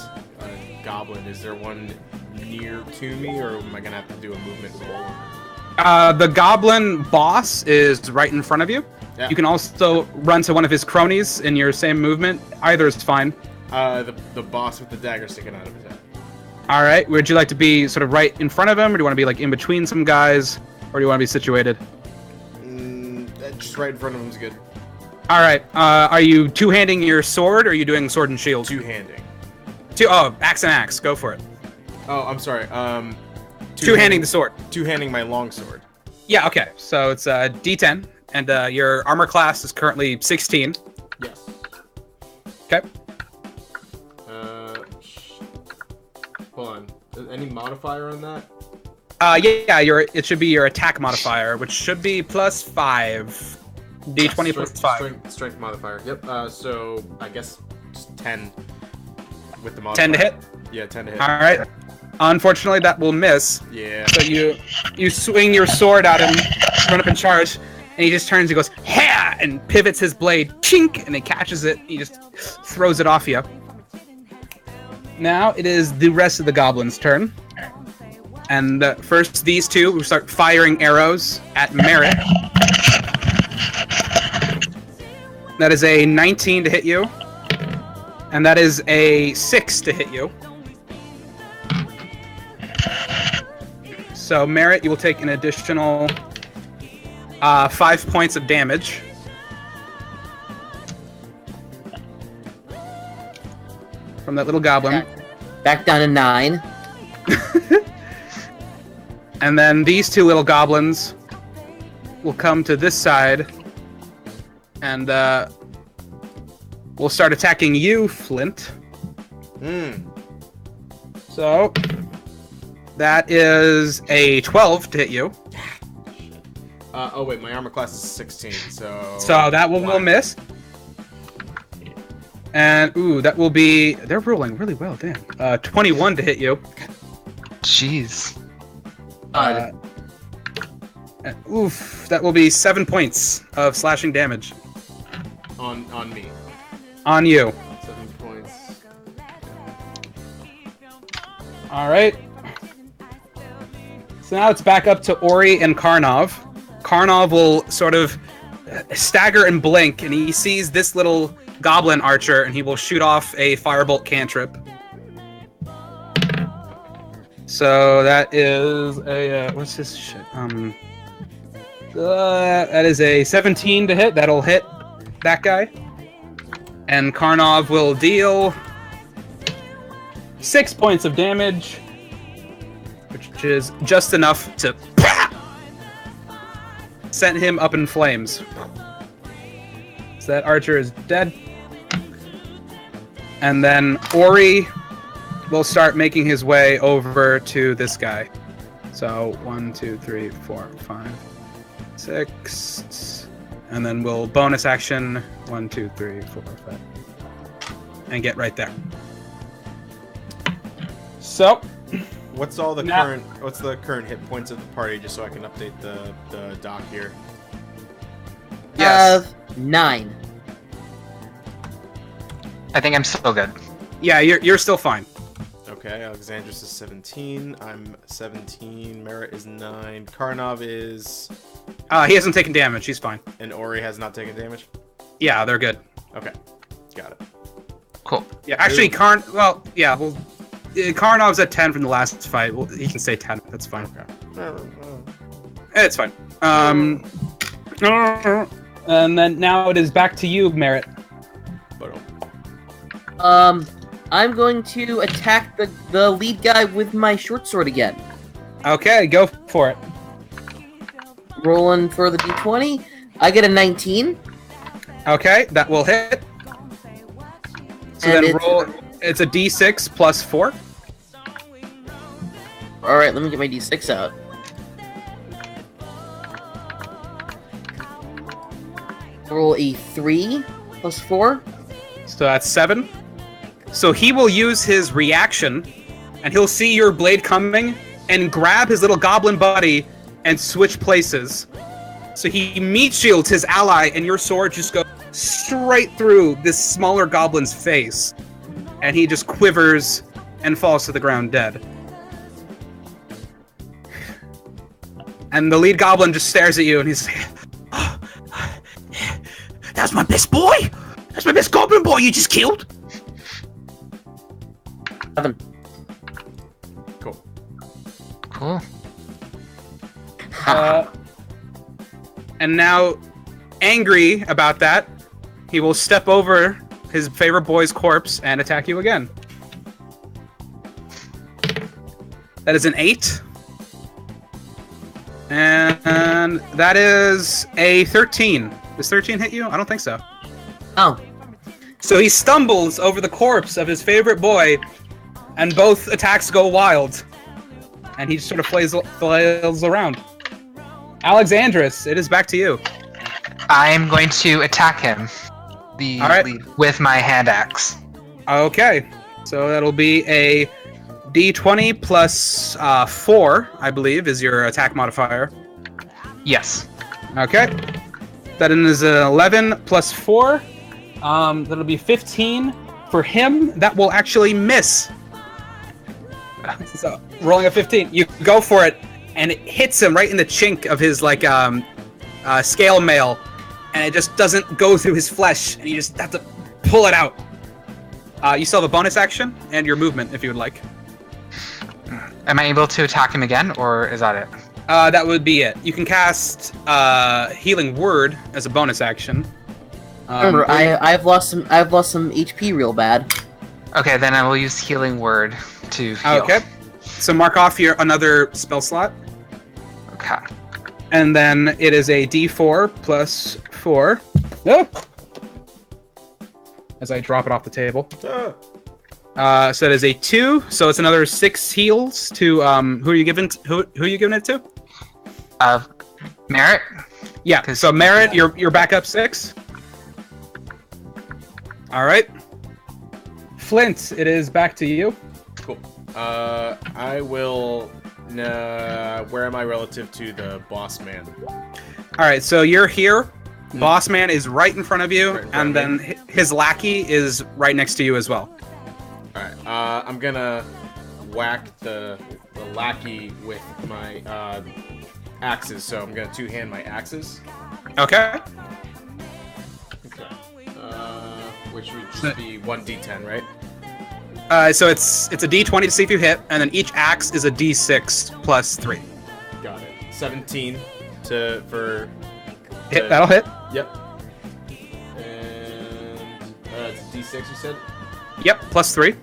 goblin. Is there one near to me, or am I gonna have to do a movement roll? The goblin boss is right in front of you. Yeah. You can also run to one of his cronies in your same movement. Either is fine. The boss with the dagger sticking out of his head. All right, would you like to be sort of right in front of him, or do you want to be like in between some guys, or do you want to be situated? Just right in front of him is good. All right, are you two-handing your sword, or are you doing sword and shield? Two-handing. Axe and axe, go for it. Oh, I'm sorry. Two-handing the sword. Two-handing my longsword. Yeah, okay, so it's D10, and your armor class is currently 16. Yes. Okay. Hold on. Is any modifier on that? It should be your attack modifier, which should be plus 5. D20 plus 5. Strength modifier. Yep. So I guess just 10 with the modifier. 10 to hit? Yeah, 10 to hit. All right. Unfortunately, that will miss. Yeah. So you swing your sword at him, run up and charge, and he just turns and goes, "Ha!" and pivots his blade, chink, and he catches it. He just throws it off you. Now it is the rest of the goblins' turn. And first, these two will start firing arrows at Merritt. That is a 19 to hit you. And that is a 6 to hit you. So, Merritt, you will take an additional 5 points of damage. From that little goblin. Back down to 9. And then these two little goblins will come to this side. And we'll start attacking you, Flint. So, that is a 12 to hit you. Oh wait, my armor class is 16, so... So that one will miss. And, ooh, that will be... They're rolling really well, damn. 21 to hit you. Jeez. Oof, that will be 7 points of slashing damage. On me. On you. 7 points. Alright. So now it's back up to Ori and Karnov. Karnov will sort of stagger and blink, and he sees this little goblin archer, and he will shoot off a firebolt cantrip. So that is a what's this shit? That is a 17 to hit. That'll hit that guy. And Karnov will deal 6 points of damage. which is just enough to send him up in flames. So that archer is dead. And then Ori will start making his way over to this guy. So 1, 2, 3, 4, 5, 6, and then we'll bonus action 1, 2, 3, 4, 5, and get right there. So, What's Now- the current hit points of the party, just so I can update the doc here? yes, 9. I think I'm still good. yeah, you're still fine. Okay, Alexandros is 17. I'm 17. Merritt is 9. Karnov is... He hasn't taken damage. He's fine. And Ori has not taken damage? Yeah, they're good. Okay, got it. Cool. Yeah, actually, Karnov's at 10 from the last fight. Well, he can say 10. That's fine. It's fine. And then now it is back to you, Merritt. I'm going to attack the lead guy with my short sword again. Okay, go for it. Rolling for the d20. I get a 19. Okay, that will hit. So And then roll. It's a d6 plus 4. Alright, let me get my d6 out. Roll a 3 plus 4. So that's 7. So he will use his reaction, and he'll see your blade coming, and grab his little goblin buddy and switch places. So he meat shields his ally, and your sword just goes straight through this smaller goblin's face. And he just quivers and falls to the ground dead. And the lead goblin just stares at you, and he's like, That's my best boy. That's my best goblin boy you just killed. 7. Cool. Cool. And now, angry about that, he will step over his favorite boy's corpse and attack you again. That is an 8. And that is a 13. Does 13 hit you? I don't think so. Oh. So he stumbles over the corpse of his favorite boy, and both attacks go wild. And he just sort of flails around. Alexandros, it is back to you. I'm going to attack him. All right. With my hand axe. Okay, so that'll be a d20 plus 4, I believe, is your attack modifier. Yes. Okay, that is an 11 plus 4. That'll be 15 for him. That will actually miss. So rolling a 15, you go for it, and it hits him right in the chink of his scale mail, and it just doesn't go through his flesh, and you just have to pull it out. You still have a bonus action and your movement if you would like. Am I able to attack him again, or is that it? That would be it. You can cast Healing Word as a bonus action. Remember, I've lost some HP real bad. Okay, then I will use Healing Word to heal. Okay. So mark off your another spell slot. Okay. And then it is a d4 plus 4. Oh! As I drop it off the table. So it is a 2, so it's another 6 heals to who are you giving it to? Merritt? Yeah, so Merritt, you're back up 6. Alright. Flint, it is back to you. Cool. I will... where am I relative to the boss man? Alright, so you're here. Boss man is right in front of you, Right in front and of then his lackey is right next to you as well. Alright, I'm gonna whack the lackey with my axes, so I'm gonna two-hand my axes. Okay. Okay. Which would just be 1d10, right? So it's a d20 to see if you hit, and then each axe is a d6 plus 3. Got it. 17 for... Hit, that'll hit. Yep. And it's d6, you said? Yep, plus 3.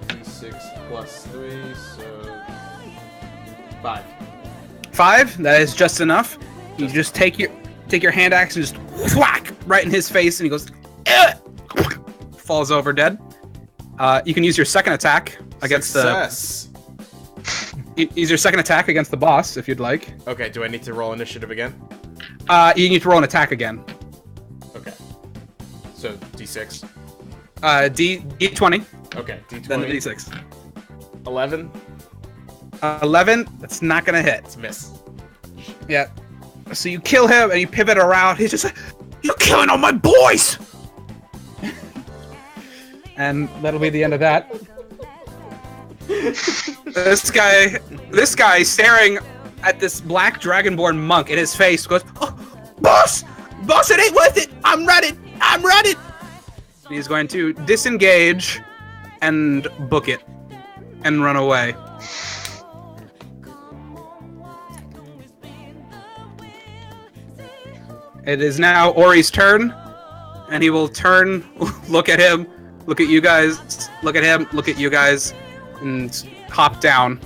D6 plus 3, so 5. 5. That is just enough. You just take your hand axe and just whack right in his face, and he goes, "Ugh!" Falls over dead. You can use your second attack against Success. use your second attack against the boss if you'd like. Okay, do I need to roll initiative again? You need to roll an attack again. Okay. So D6. D20, Okay, D20. then the D6. 11. 11. That's not gonna hit. It's a miss. Yeah. So you kill him and you pivot around. He's just like, You're killing all my boys! and that'll be the end of that. This guy staring at this black dragonborn monk in his face goes, Oh, boss! Boss, it ain't worth it! I'm running! he's going to disengage and book it and run away. It is now Ori's turn, and he will turn, look at him, look at you guys, look at him, look at you guys, and hop down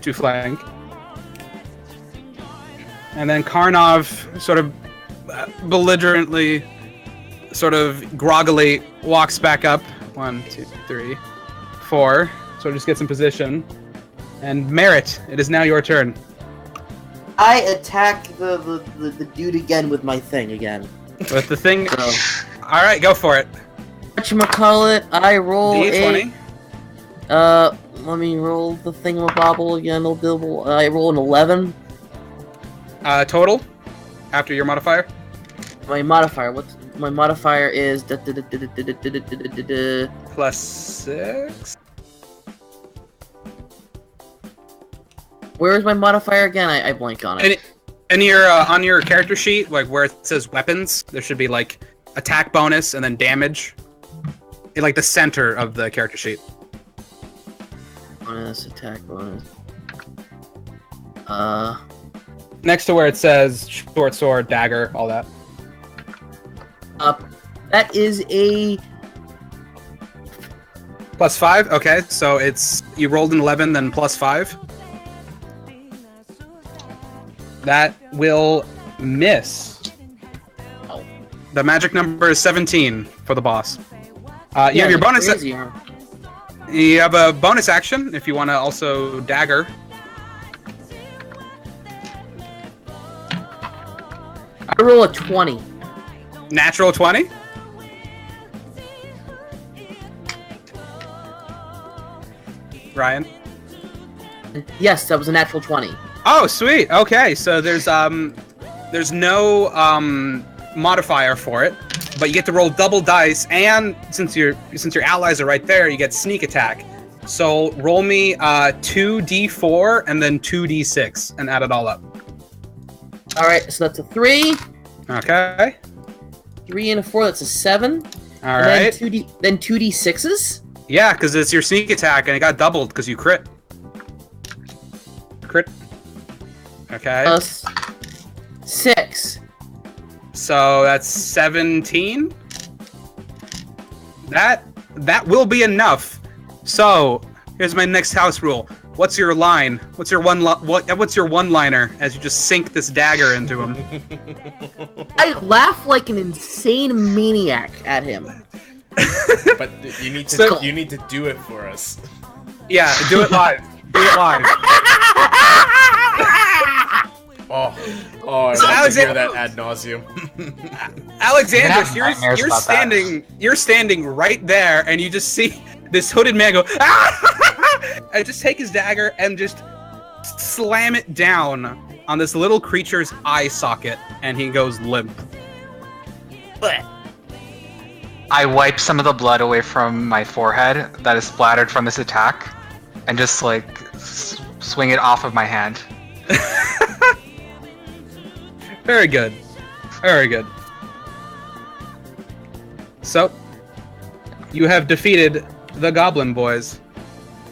to flank. And then Karnov sort of belligerently, sort of groggily walks back up. 1, 2, 3, 4. So just gets in position. And Merit, it is now your turn. I attack the dude again with my thing again. With the thing. So, Alright, go for it. whatchamacallit, I roll D20. let me roll the thingamabobble again. I roll an 11. Total? After your modifier? My modifier, my modifier is Plus 6. Where is my modifier again? I blanked on it. And on your character sheet, like where it says weapons, there should be like attack bonus and then damage. In like the center of the character sheet. Bonus, attack bonus. Next to where it says short sword, dagger, all that. That is a Plus 5? Okay, so you rolled an 11, then plus 5. That will miss. The magic number is 17 for the boss. You have your bonus. crazy, huh? You have a bonus action if you want to also dagger. I roll a 20. Natural 20. Ryan. Yes, that was a natural 20. Oh, sweet. Okay, so there's no modifier for it, but you get to roll double dice, and since your allies are right there, you get sneak attack. So roll me 2d4 and then 2d6 and add it all up. All right, so that's a 3. Okay. 3 and a 4. That's a 7. All and right. Then 2d6s. Yeah, because it's your sneak attack, and it got doubled because you crit. Crit. Okay. Plus 6. So that's 17. That will be enough. So here's my next house rule. What's your line? What's your one-liner as you just sink this dagger into him? I laugh like an insane maniac at him. But you need to So- you need to do it for us. Yeah, do it live. Do it live. Oh, I So love to hear Alexander- that ad nauseum. Alexander, have nightmares about that. you're standing right there, and you just see this hooded man go, ah! And just take his dagger and just slam it down on this little creature's eye socket, and he goes limp. I wipe some of the blood away from my forehead that is splattered from this attack, and just like swing it off of my hand. Very good. Very good. So, you have defeated the Goblin Boys.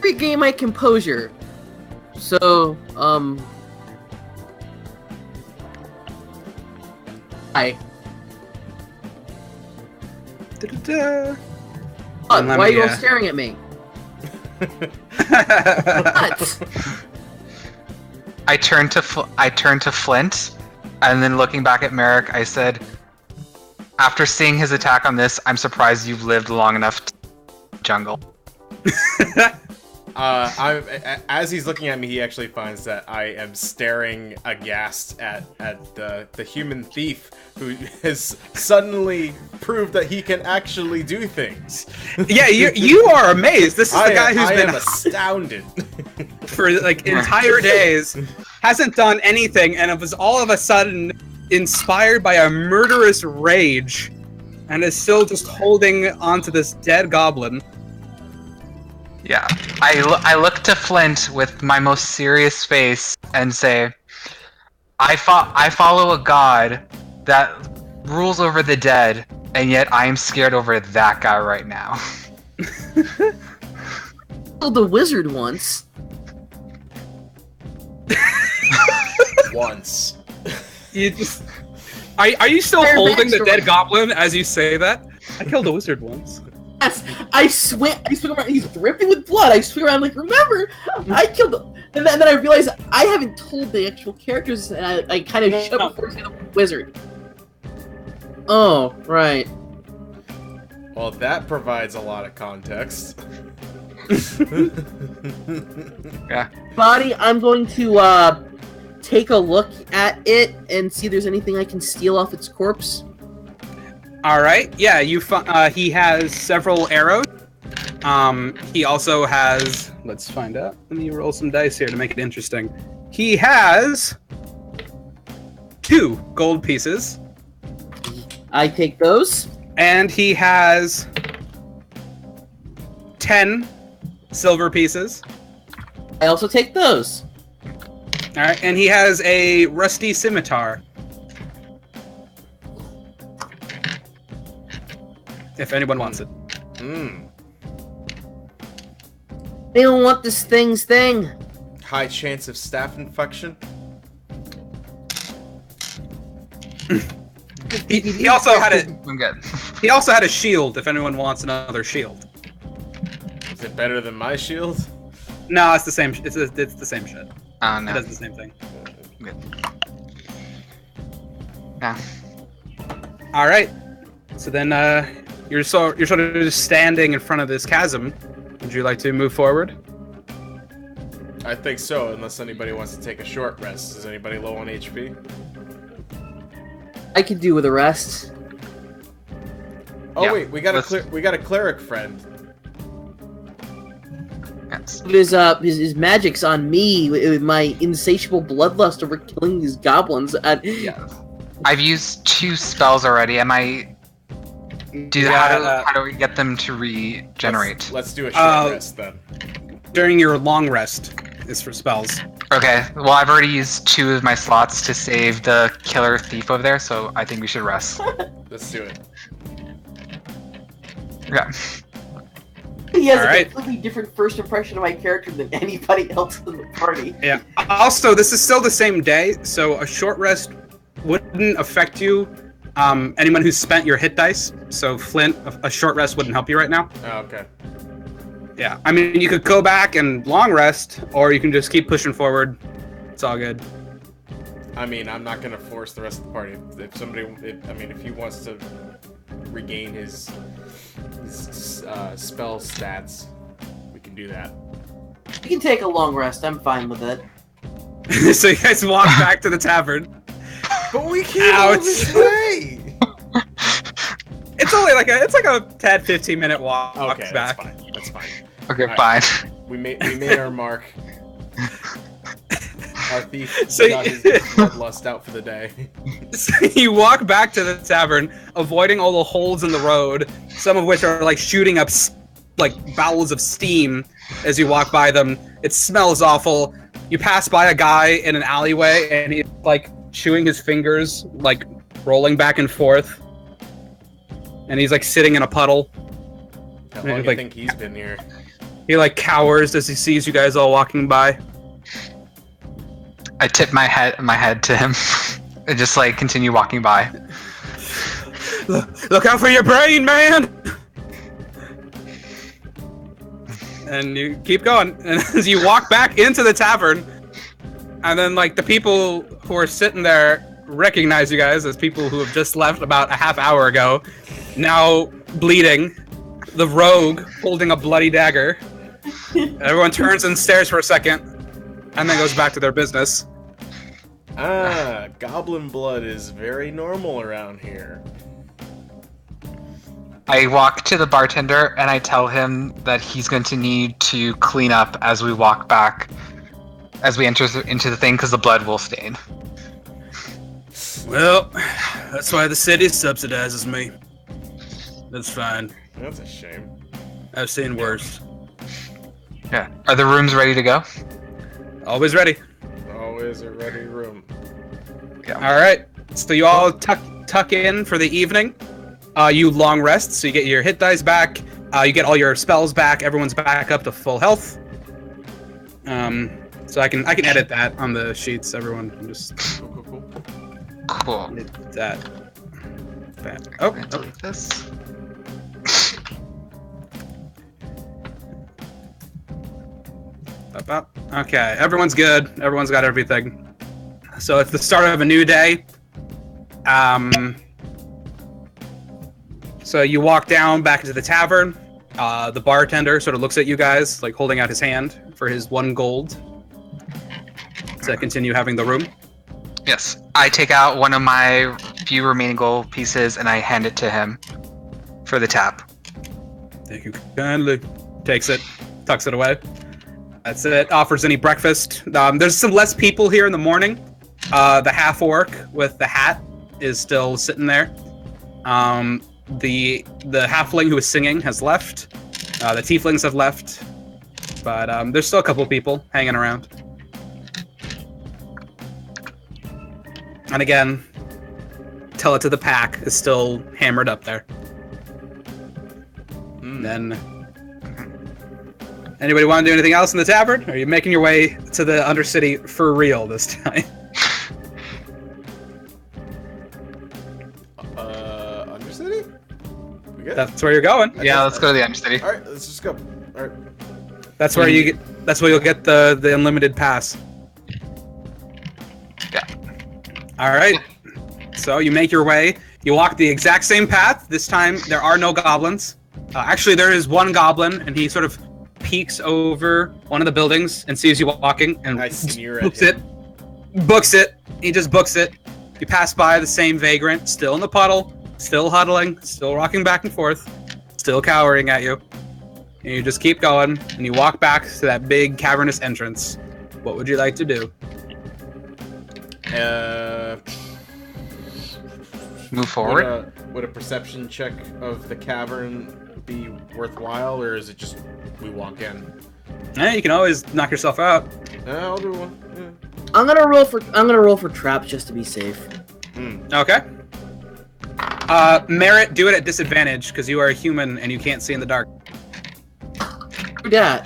Regain my composure. So, Hi. Da-da-da. What? Let Why are me, you all staring at me? What? I turned to Flint, and then looking back at Merrick, I said, "After seeing his attack on this, I'm surprised you've lived long enough to jungle." As he's looking at me, he actually finds that I am staring aghast at the human thief who has suddenly proved that he can actually do things. Yeah, you are amazed. This is the guy who's been astounded for like entire days, hasn't done anything, and it was all of a sudden inspired by a murderous rage, and is still just holding onto this dead goblin. Yeah, I look to Flint with my most serious face and say, I follow a god that rules over the dead, and yet I am scared over that guy right now." Killed the wizard once. once. You just are you still holding the dead goblin as you say that? I killed a wizard once. Yes, I swing around. He's dripping with blood. I swing around like, remember, I killed him. And then I realize I haven't told the actual characters, and I kind of shut before saying the wizard. Oh, right. Well, that provides a lot of context. Yeah. Body, I'm going to take a look at it and see if there's anything I can steal off its corpse. All right. Yeah, he has several arrows. He also has. Let's find out. Let me roll some dice here to make it interesting. He has 2 gold pieces, I take those. and he has 10 silver pieces. I also take those. All right, and he has a rusty scimitar. If anyone wants it. They don't want this thing. High chance of staph infection. He also had a I'm good. he also had a shield. If anyone wants another shield. Is it better than my shield? No, it's the same. It's the same shit. Oh It no. does the same thing. Good. Yeah. All right. So then you're sort of just standing in front of this chasm. Would you like to move forward? I think so, unless anybody wants to take a short rest. Is anybody low on HP? I could do with a rest. Oh Yeah, wait, we got a cleric friend. Yes. His magic's on me with my insatiable bloodlust over killing these goblins. Yeah. I've used 2 spells already. Am I? How do we get them to regenerate? Let's do a short rest then. During your long rest is for spells. Okay. Well, I've already used 2 of my slots to save the killer thief over there, so I think we should rest. Let's do it. Yeah. He has All a right. completely different first impression of my character than anybody else in the party. Yeah. Also, this is still the same day, so a short rest wouldn't affect you. Anyone who's spent your hit dice. So Flint, a short rest wouldn't help you right now. Oh, okay. Yeah. I mean, you could go back and long rest, or you can just keep pushing forward. It's all good. I mean, I'm not gonna force the rest of the party. If he wants to regain his spell stats, we can do that. You can take a long rest. I'm fine with it. So you guys walk back to the tavern. But we can't go this way. It's only like a 10, 15-minute walk Okay, back. that's fine. Okay. Alright. Fine. We made our mark. Our thief So got his bloodlust out for the day. So you walk back to the tavern, avoiding all the holes in the road, some of which are like shooting up like bowels of steam as you walk by them. It smells awful. You pass by a guy in an alleyway, and he's like chewing his fingers, like rolling back and forth. And he's like sitting in a puddle. How long do you Like- think he's been here? He like cowers as he sees you guys all walking by. I tip my head to him, and just like continue walking by. Look out for your brain, man! and you keep going. And as you walk back into the tavern, and then like the people who are sitting there recognize you guys as people who have just left about a half hour ago, now bleeding, the rogue holding a bloody dagger. Everyone turns and stares for a second, and then goes back to their business. Ah, goblin blood is very normal around here. I walk to the bartender and I tell him that he's going to need to clean up as we walk back, as we enter into the thing, because the blood will stain. Well, that's why the city subsidizes me. That's fine. That's a shame. I've seen worse. Yeah. Are the rooms ready to go? Always ready. Always a ready room. All right. So you all tuck in for the evening. You long rest, so you get your hit dice back. You get all your spells back. Everyone's back up to full health. So I can edit that on the sheets. Everyone can just Cool. edit that. Oh, I'm going to delete this. up. Okay, everyone's good. Everyone's got everything. So it's the start of a new day. So you walk down back into the tavern. The bartender sort of looks at you guys, like holding out his hand for his 1 gold to continue having the room. Yes. I take out one of my few remaining gold pieces and I hand it to him for the tap. Thank you kindly. Takes it, tucks it away. That's it. Offers any breakfast. There's some less people here in the morning. The half orc with the hat is still sitting there. The halfling who was singing has left. The tieflings have left, but there's still a couple people hanging around. And again, Tell It to the Pack is still hammered up there. Then, anybody want to do anything else in the tavern? Or are you making your way to the Undercity for real this time? Undercity? We good? That's where you're going. Yeah, let's go to the Undercity. All right, let's just go. All right. That's where you get. That's where you'll get the unlimited pass. Yeah. All right. So you make your way. You walk the exact same path. This time there are no goblins. Actually, there is one goblin, and he sort of peeks over one of the buildings and sees you walking and I sneer at books him. it. Books it. He just books it. You pass by the same vagrant, still in the puddle, still huddling, still rocking back and forth, still cowering at you. And you just keep going, and you walk back to that big cavernous entrance. What would you like to do? Move forward. Would a perception check of the cavern be worthwhile, or is it just we walk in? You can always knock yourself out. I'll do one. Yeah. I'm gonna roll for traps just to be safe. Okay. Merit, do it at disadvantage because you are a human and you can't see in the dark. Yeah.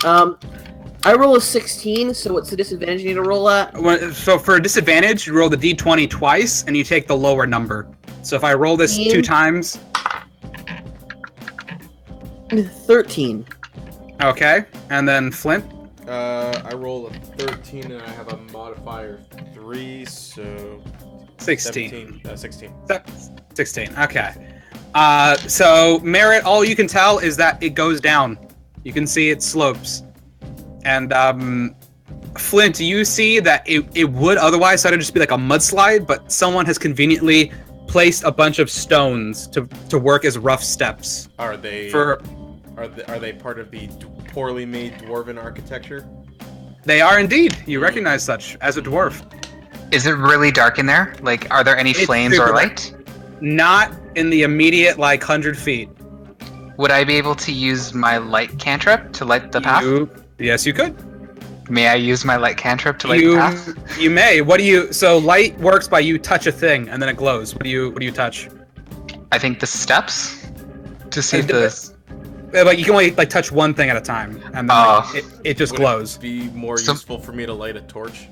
I roll a 16. So what's the disadvantage you need to roll at? So for a disadvantage, you roll the d20 twice and you take the lower number. So if I roll this 2 times. 13. Okay. And then Flint. I roll a 13 and I have a modifier 3, so 16. 16. 16. Okay. So Merit, all you can tell is that it goes down. You can see it slopes. And Flint, you see that it would otherwise sort of just be like a mudslide, but someone has conveniently placed a bunch of stones to work as rough steps. Are they For are they part of the poorly made dwarven architecture? they are indeed. You recognize such as a dwarf. Is it really dark in there? Like, are there any It's flames super or dark. light? Not in the immediate 100 feet. Would I be able to use my light cantrip to light the path? Yes, you could. May I use my light cantrip to light the path? You may. What do you? So light works by you touch a thing and then it glows. What do you touch? I think the steps to see if And the. Like you can only touch one thing at a time, and then it just Would glows. it be more So- useful for me to light a torch?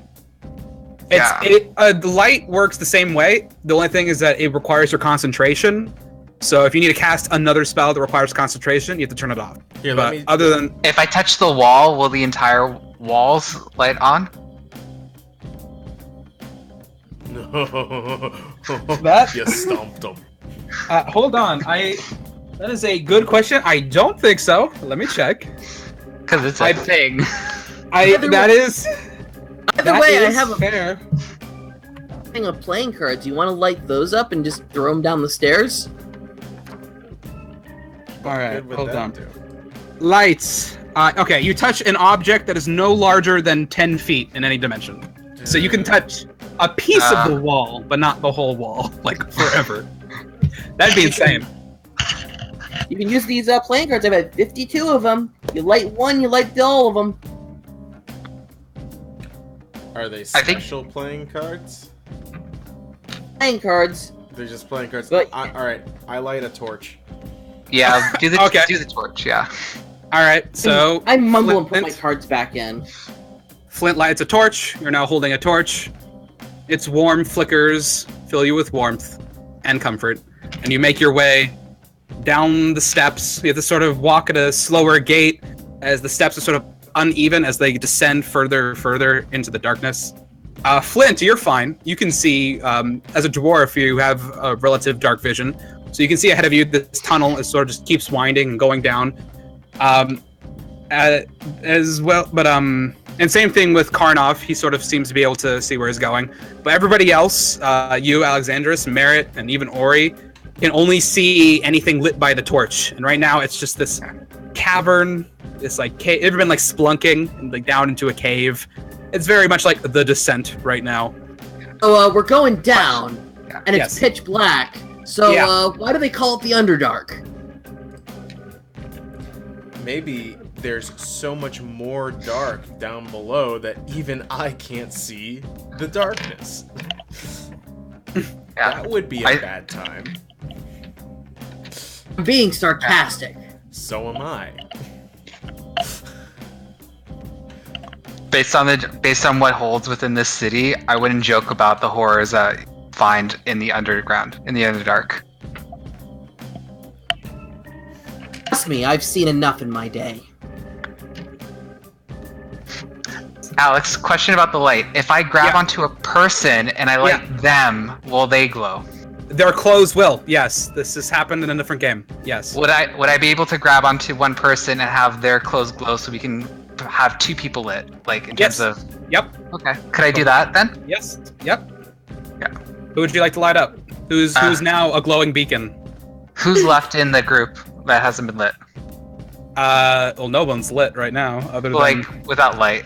Yeah. The light works the same way. The only thing is that it requires your concentration, So if you need to cast another spell that requires concentration, you have to turn it off. Here, But let me. other than If I touch the wall, will the entire walls light on? No. That- You stumped him. hold on, that is a good question. I don't think so. Let me check. Because it's a I- thing. Either That is Either that way, I is have a fair. thing of playing cards. You want to light those up and just throw them down the stairs? All right, Good would hold that on. do? Lights. Okay, you touch an object that is no larger than 10 feet in any dimension. So you can touch a piece of the wall, but not the whole wall, like forever. That'd be insane. You can use these playing cards. I've had 52 of them. You light one, you light all of them. Are they I think- special playing cards? Playing cards. They're just playing cards. But- All right, I light a torch. Yeah, do the Okay. do the torch. Yeah. All right, so I mumble and put my Flint- cards back in. Flint lights a torch. You're now holding a torch. Its warm flickers fill you with warmth and comfort, and you make your way down the steps. You have to sort of walk at a slower gait as the steps are sort of uneven as they descend further into the darkness. Flint, you're fine. You can see, as a dwarf, you have a relative dark vision, so you can see ahead of you. This tunnel is sort of just keeps winding and going down, as well. But and same thing with Karnov. He sort of seems to be able to see where he's going. But everybody else, you, Alexandros, Merritt, and even Ori, can only see anything lit by the torch. And right now, it's just this cavern, this like cave. Ever been like splunking and like down into a cave? It's very much like The Descent right now. So we're going down, and it's Yes. pitch black. So Yeah. why do they call it the Underdark? Maybe there's so much more dark down below that even I can't see the darkness. Yeah. That would be a I- bad time. I'm being sarcastic. So am I. Based on what holds within this city, I wouldn't joke about the horrors that find in the underground, in the Underdark. Trust me, I've seen enough in my day. Alex, question about the light. If I grab Yeah. onto a person and I light them, will they glow? Their clothes will. Yes, this has happened in a different game. Yes. Would I be able to grab onto one person and have their clothes glow so we can have two people lit, like in Yes. terms of? Yep. Okay. Could I do that then? Yes. Yep. Yeah. Who would you like to light up? Who's now a glowing beacon? Who's left in the group that hasn't been lit? Well, no one's lit right now, other than Like without light.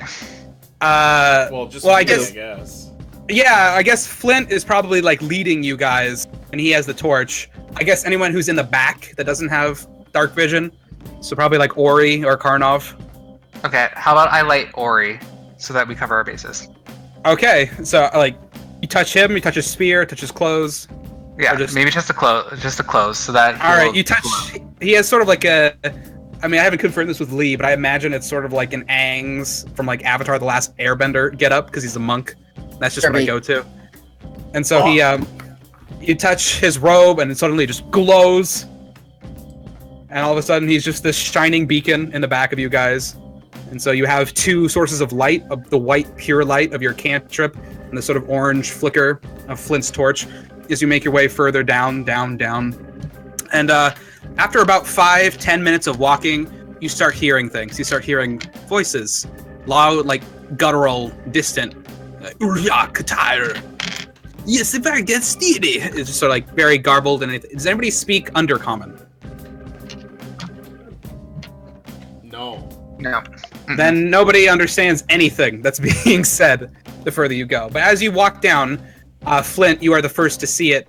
Well, just Well, I me, guess- yeah, I guess Flint is probably like leading you guys, and he has the torch. I guess anyone who's in the back that doesn't have dark vision, so probably like Ori or Karnov. Okay. How about I light Ori so that we cover our bases? Okay, so like you touch him, you touch his spear, touch his clothes. Yeah, Or just- maybe just the clothes, so that. All right, will you touch. glow. He has sort of like a. I mean, I haven't confirmed this with Lee, but I imagine it's sort of like an Aang's from like Avatar: The Last Airbender get up because he's a monk. That's just what I Right. go to. And so you touch his robe, and it suddenly just glows. And all of a sudden, he's just this shining beacon in the back of you guys. And so you have two sources of light: of the white pure light of your cantrip, and the sort of orange flicker of Flint's torch, as you make your way further down. And after about 5-10 minutes of walking, you start hearing things. You start hearing voices, loud, like guttural, distant. Uryak-tire. Yes, if I get steady. It's just sort of like very garbled. And does anybody speak Undercommon? No. No. Then nobody understands anything that's being said the further you go. But as you walk down, Flint, you are the first to see it.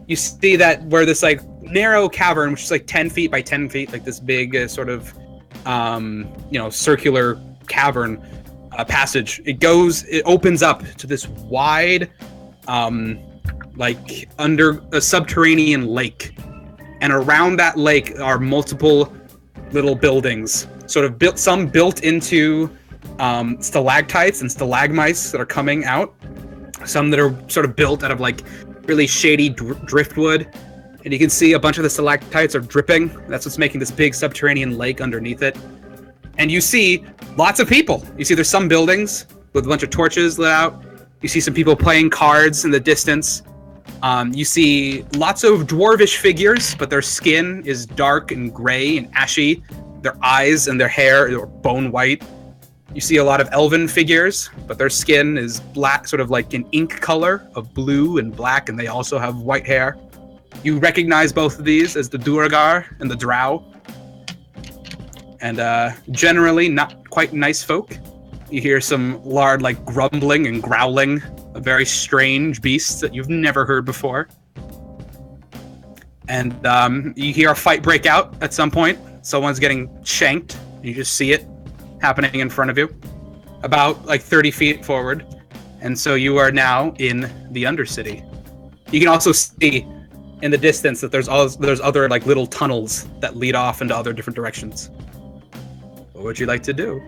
You see that where this like narrow cavern, which is like 10 feet by 10 feet, like this big sort of, circular cavern passage. It opens up to this wide, like under a subterranean lake. And around that lake are multiple little buildings, sort of built into stalactites and stalagmites that are coming out. Some that are sort of built out of like really shady driftwood, And you can see a bunch of the stalactites are dripping. That's what's making this big subterranean lake underneath it. And you see lots of people. You see there's some buildings with a bunch of torches lit out. You see some people playing cards in the distance. You see lots of dwarvish figures, but their skin is dark and gray and ashy. Their eyes and their hair are bone white. You see a lot of elven figures, but their skin is black, sort of like an ink color of blue and black, and they also have white hair. You recognize both of these as the Duergar and the Drow. And generally not quite nice folk. You hear some loud like grumbling and growling of very strange beasts that you've never heard before. And you hear a fight break out at some point. Someone's getting shanked. You just see it happening in front of you, about like 30 feet forward. And so you are now in the Undercity. You can also see in the distance that there's other like little tunnels that lead off into other different directions. What would you like to do?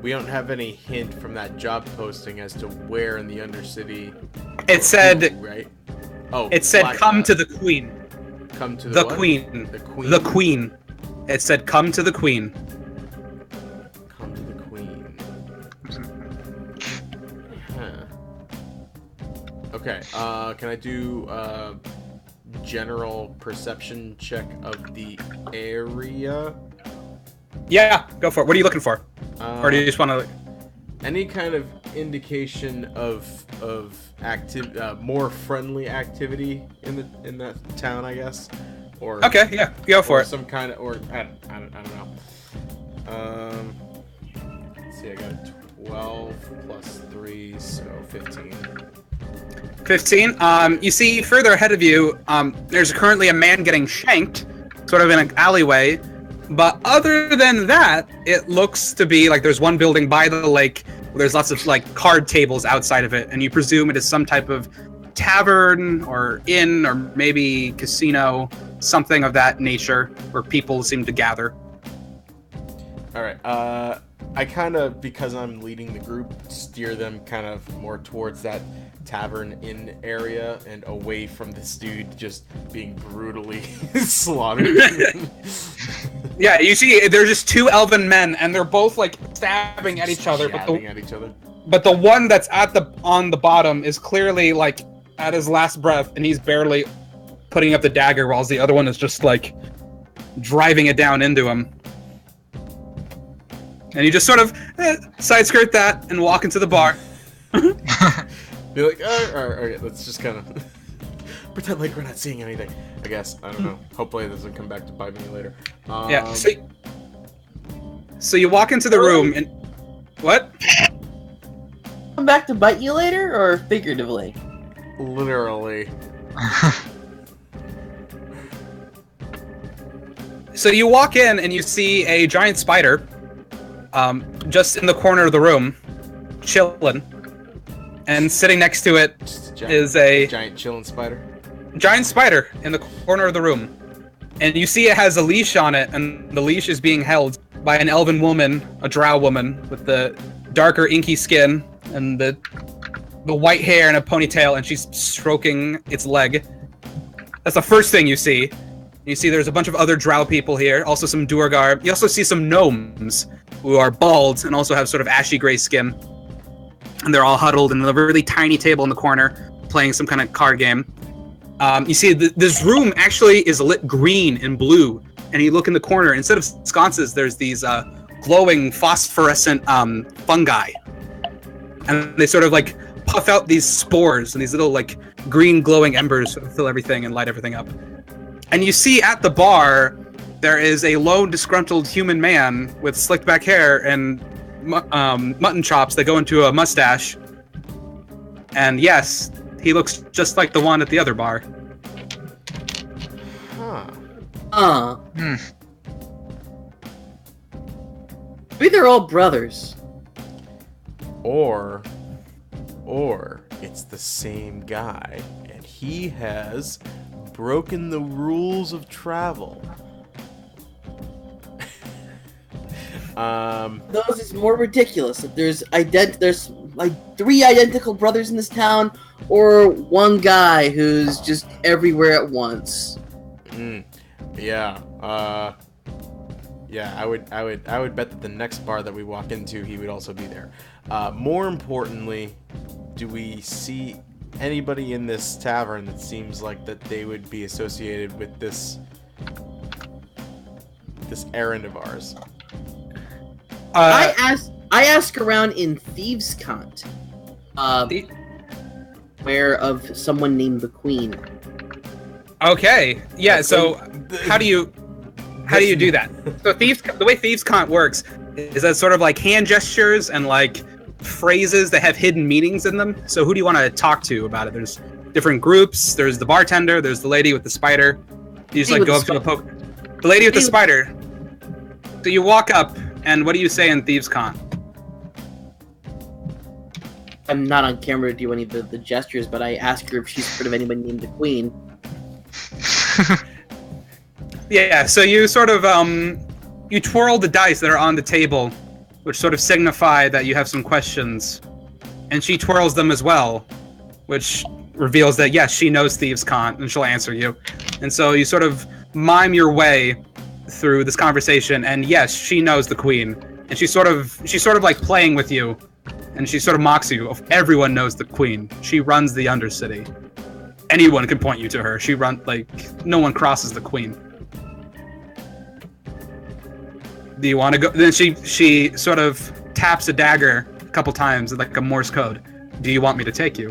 We don't have any hint from that job posting as to where in the Undercity. It said, right? Oh, it said, "Come to the Queen." Come to the what? Queen. The Queen. The Queen. It said, "Come to the Queen." Come to the Queen. Huh. Okay. Can I do general perception check of the area? Yeah, go for it. What are you looking for? Or do you just want to? Any kind of indication of more friendly activity in that town, I guess, or Okay, yeah, go for it. Some kind of, or I don't know. Let's see, I got 12 plus 3, so 15. 15. You see further ahead of you, there's currently a man getting shanked, sort of in an alleyway. But other than that, it looks to be like there's one building by the lake where there's lots of like card tables outside of it, and you presume it is some type of tavern or inn or maybe casino, something of that nature where people seem to gather. All right. I kind of, because I'm leading the group, steer them kind of more towards that tavern inn area and away from this dude just being brutally slaughtered. Yeah, you see, they're just two elven men, and they're both like stabbing at each other. But the one that's on the bottom is clearly like at his last breath, and he's barely putting up the dagger, while the other one is just like driving it down into him. And you just sort of side skirt that and walk into the bar. Be like, all right, let's just kind of pretend like we're not seeing anything. I guess, I don't know. Hopefully, it doesn't come back to bite me later. Yeah. So you walk into the room and what? Come back to bite you later, or figuratively? Literally. So you walk in and you see a giant spider, just in the corner of the room, chilling, and sitting next to it is a giant chilling spider. Giant spider in the corner of the room, and you see it has a leash on it, and the leash is being held by an elven woman, a drow woman with the darker inky skin and the white hair and a ponytail, and she's stroking its leg. That's the first thing you see. You see there's a bunch of other drow people here, also some Duergar. You also see some gnomes who are bald and also have sort of ashy gray skin. And they're all huddled in a really tiny table in the corner, playing some kind of card game. You see this room actually is lit green and blue. And you look in the corner, instead of sconces, there's these glowing phosphorescent fungi. And they sort of like puff out these spores, and these little like green glowing embers fill everything and light everything up. And you see at the bar, there is a lone disgruntled human man with slicked back hair and mutton chops that go into a mustache. And yes, he looks just like the one at the other bar. Huh. Maybe they're all brothers. Or it's the same guy, and he has broken the rules of travel. Those is more ridiculous. If there's like 3 identical brothers in this town, or one guy who's just everywhere at once. Yeah. Yeah. I would bet that the next bar that we walk into, he would also be there. More importantly, do we see anybody in this tavern that seems like that they would be associated with this errand of ours? I ask around in Thieves' Cant, where of someone named the Queen. Okay. Yeah. So how do you do that? So the way Thieves' Cant works is that sort of like hand gestures and like phrases that have hidden meanings in them. So who do you want to talk to about it? There's different groups. There's the bartender. There's the lady with the spider. You just like go up to a poke. The lady with the spider. So you walk up, and what do you say in Thieves' Cant? I'm not on camera to do any of the gestures, but I ask her if she's heard of anybody named the Queen. Yeah, so you sort of you twirl the dice that are on the table, which sort of signify that you have some questions, and she twirls them as well, which reveals that yes, she knows Thieves' Cant and she'll answer you. And so you sort of mime your way through this conversation, and yes, she knows the Queen, and she's sort of like playing with you, and she sort of mocks you. Everyone knows the Queen. She runs the Undercity. Anyone can point you to her. She no one crosses the Queen. Do you want to go? Then she sort of taps a dagger a couple times, like a Morse code. Do you want me to take you?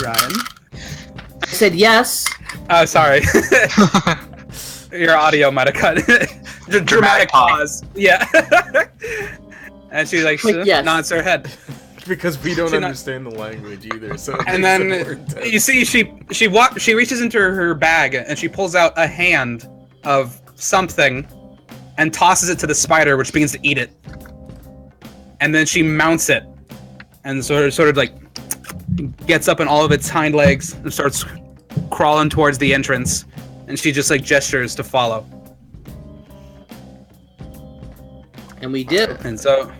Ryan? I said yes. Oh, sorry. Your audio might have cut. Dramatic pause. Yeah. And she yes. nods her head. Because we don't understand the language either. So and then you see she reaches into her bag and she pulls out a hand of something and tosses it to the spider, which begins to eat it. And then she mounts it and sort of like gets up on all of its hind legs and starts crawling towards the entrance. And she just like gestures to follow. And we do. And so,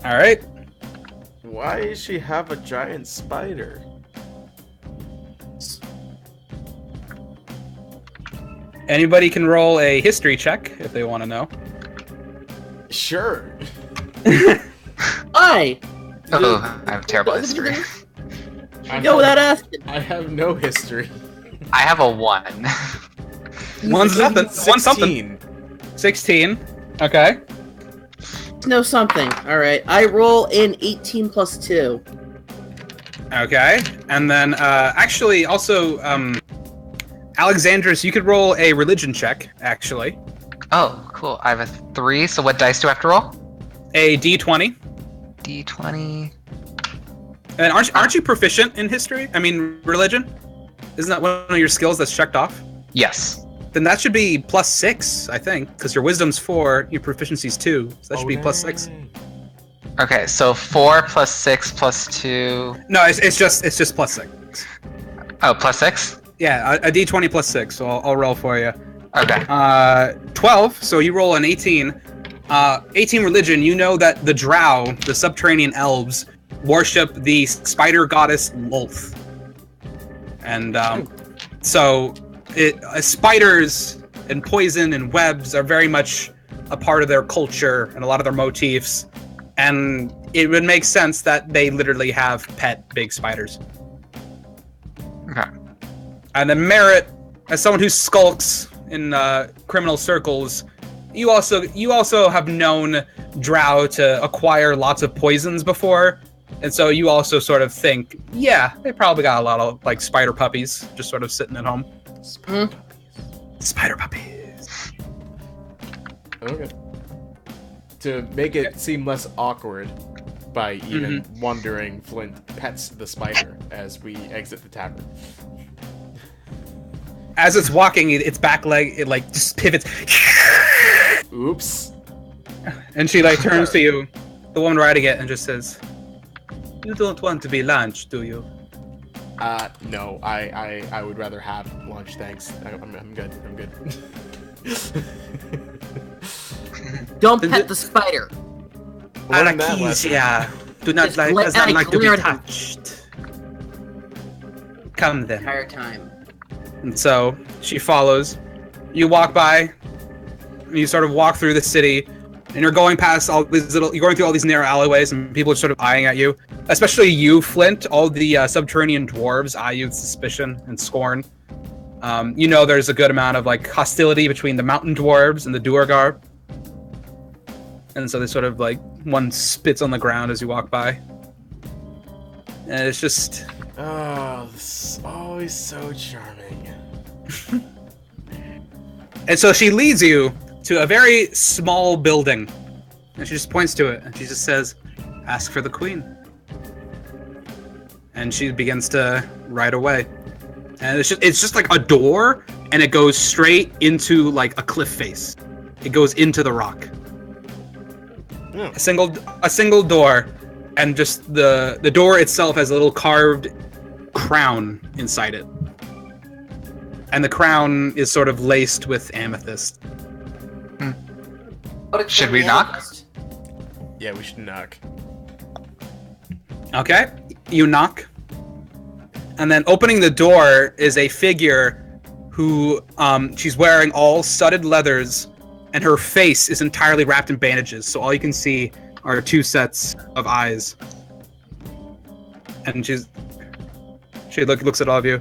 all right. Why does she have a giant spider? Anybody can roll a history check if they want to know. Sure. Hi. Oh, I have terrible history. Go without asking. I have no history. I have a 1. One's nothing. 16. One's something. 16. Okay. Know something. All right. I roll in 18 plus 2. Okay. And then, actually, also, Alexandros, you could roll a religion check, actually. Oh, cool. I have a 3, so what dice do I have to roll? A D20. D20. And aren't you proficient in history? I mean, religion? Isn't that one of your skills that's checked off? Yes. Then that should be +6, I think, because your wisdom's 4, your proficiency's 2, so that should be +6. Okay, so 4 plus 6 plus 2. No, it's just +6. Oh, +6? Yeah, a D20 +6, so I'll roll for you. Okay. 12, so you roll an 18. 18 religion, you know that the Drow, the subterranean elves, worship the spider goddess Lolth. And so spiders and poison and webs are very much a part of their culture and a lot of their motifs. And it would make sense that they literally have pet big spiders. Okay. And then Merritt, as someone who skulks in criminal circles, you also have known Drow to acquire lots of poisons before. And so you also sort of think, yeah, they probably got a lot of like spider puppies just sort of sitting at home. Spider puppies. Okay. To make it seem less awkward by even wondering, Flint pets the spider as we exit the tavern. As it's walking, its back leg, it like just pivots. Oops. And she like turns to you, the woman riding it, and just says, "You don't want to be launched, do you?" No, I would rather have lunch, thanks. I'm good. I'm good. Don't pet the spider. Learn that lesson. Arachisia do not Just like let does not Annie like to be clear it. touched. Come then. Entire time. And so she follows. You walk by. And you sort of walk through the city, and you're going past all these you're going through all these narrow alleyways, and people are sort of eyeing at you. Especially you, Flint. All the subterranean dwarves eye you with suspicion and scorn. You know there's a good amount of like hostility between the mountain dwarves and the Duergar. And so they sort of like one spits on the ground as you walk by. And it's just Oh, this is always so charming. And so she leads you to a very small building. And she just points to it and she just says, "Ask for the queen." And she begins to ride away. And it's just like a door, and it goes straight into like a cliff face. It goes into the rock. Yeah. A single door, and just the door itself has a little carved crown inside it. And the crown is sort of laced with amethyst. Should we knock? Yeah, we should knock. Okay, you knock. And then opening the door is a figure who, she's wearing all studded leathers, and her face is entirely wrapped in bandages, so all you can see are two sets of eyes. And she looks at all of you.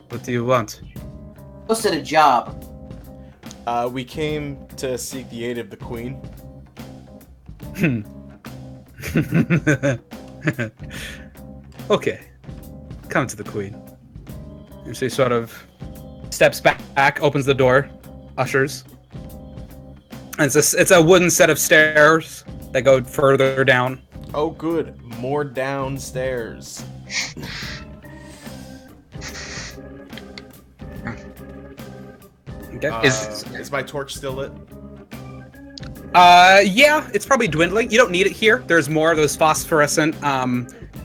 What do you want? Posted a job. We came to seek the aid of the queen. Okay, come to the queen. And she sort of steps back, opens the door, ushers. And it's a wooden set of stairs that go further down. Oh, good. More downstairs. Okay. Is my torch still lit? Yeah, it's probably dwindling. You don't need it here. There's more of those phosphorescent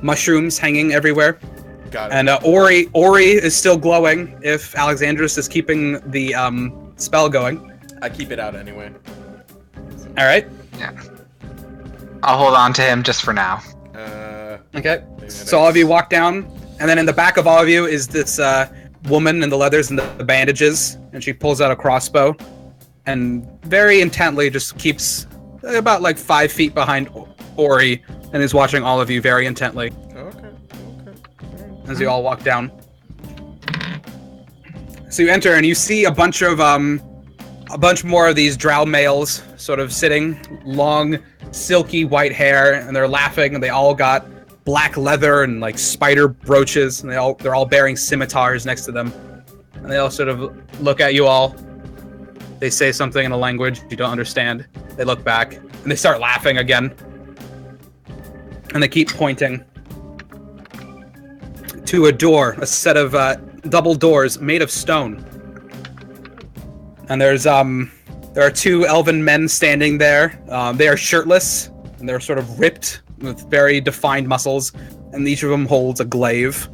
mushrooms hanging everywhere. Got it. And Ori is still glowing if Alexandros is keeping the spell going. I keep it out anyway. All right. Yeah. I'll hold on to him just for now. Okay. So all of you walk down, and then in the back of all of you is this woman in the leathers and the bandages, and she pulls out a crossbow, and very intently just keeps about like 5 feet behind Ori, and is watching all of you very intently Okay. as you all walk down. So you enter, and you see a bunch more of these drow males sort of sitting, long, silky white hair, and they're laughing, and they all got black leather and like spider brooches, and they're all bearing scimitars next to them, and they all sort of look at you all. They say something in a language you don't understand. They look back, and they start laughing again, and they keep pointing to a door, a set of double doors made of stone. And there are two elven men standing there. They are shirtless, and they're sort of ripped with very defined muscles, and each of them holds a glaive.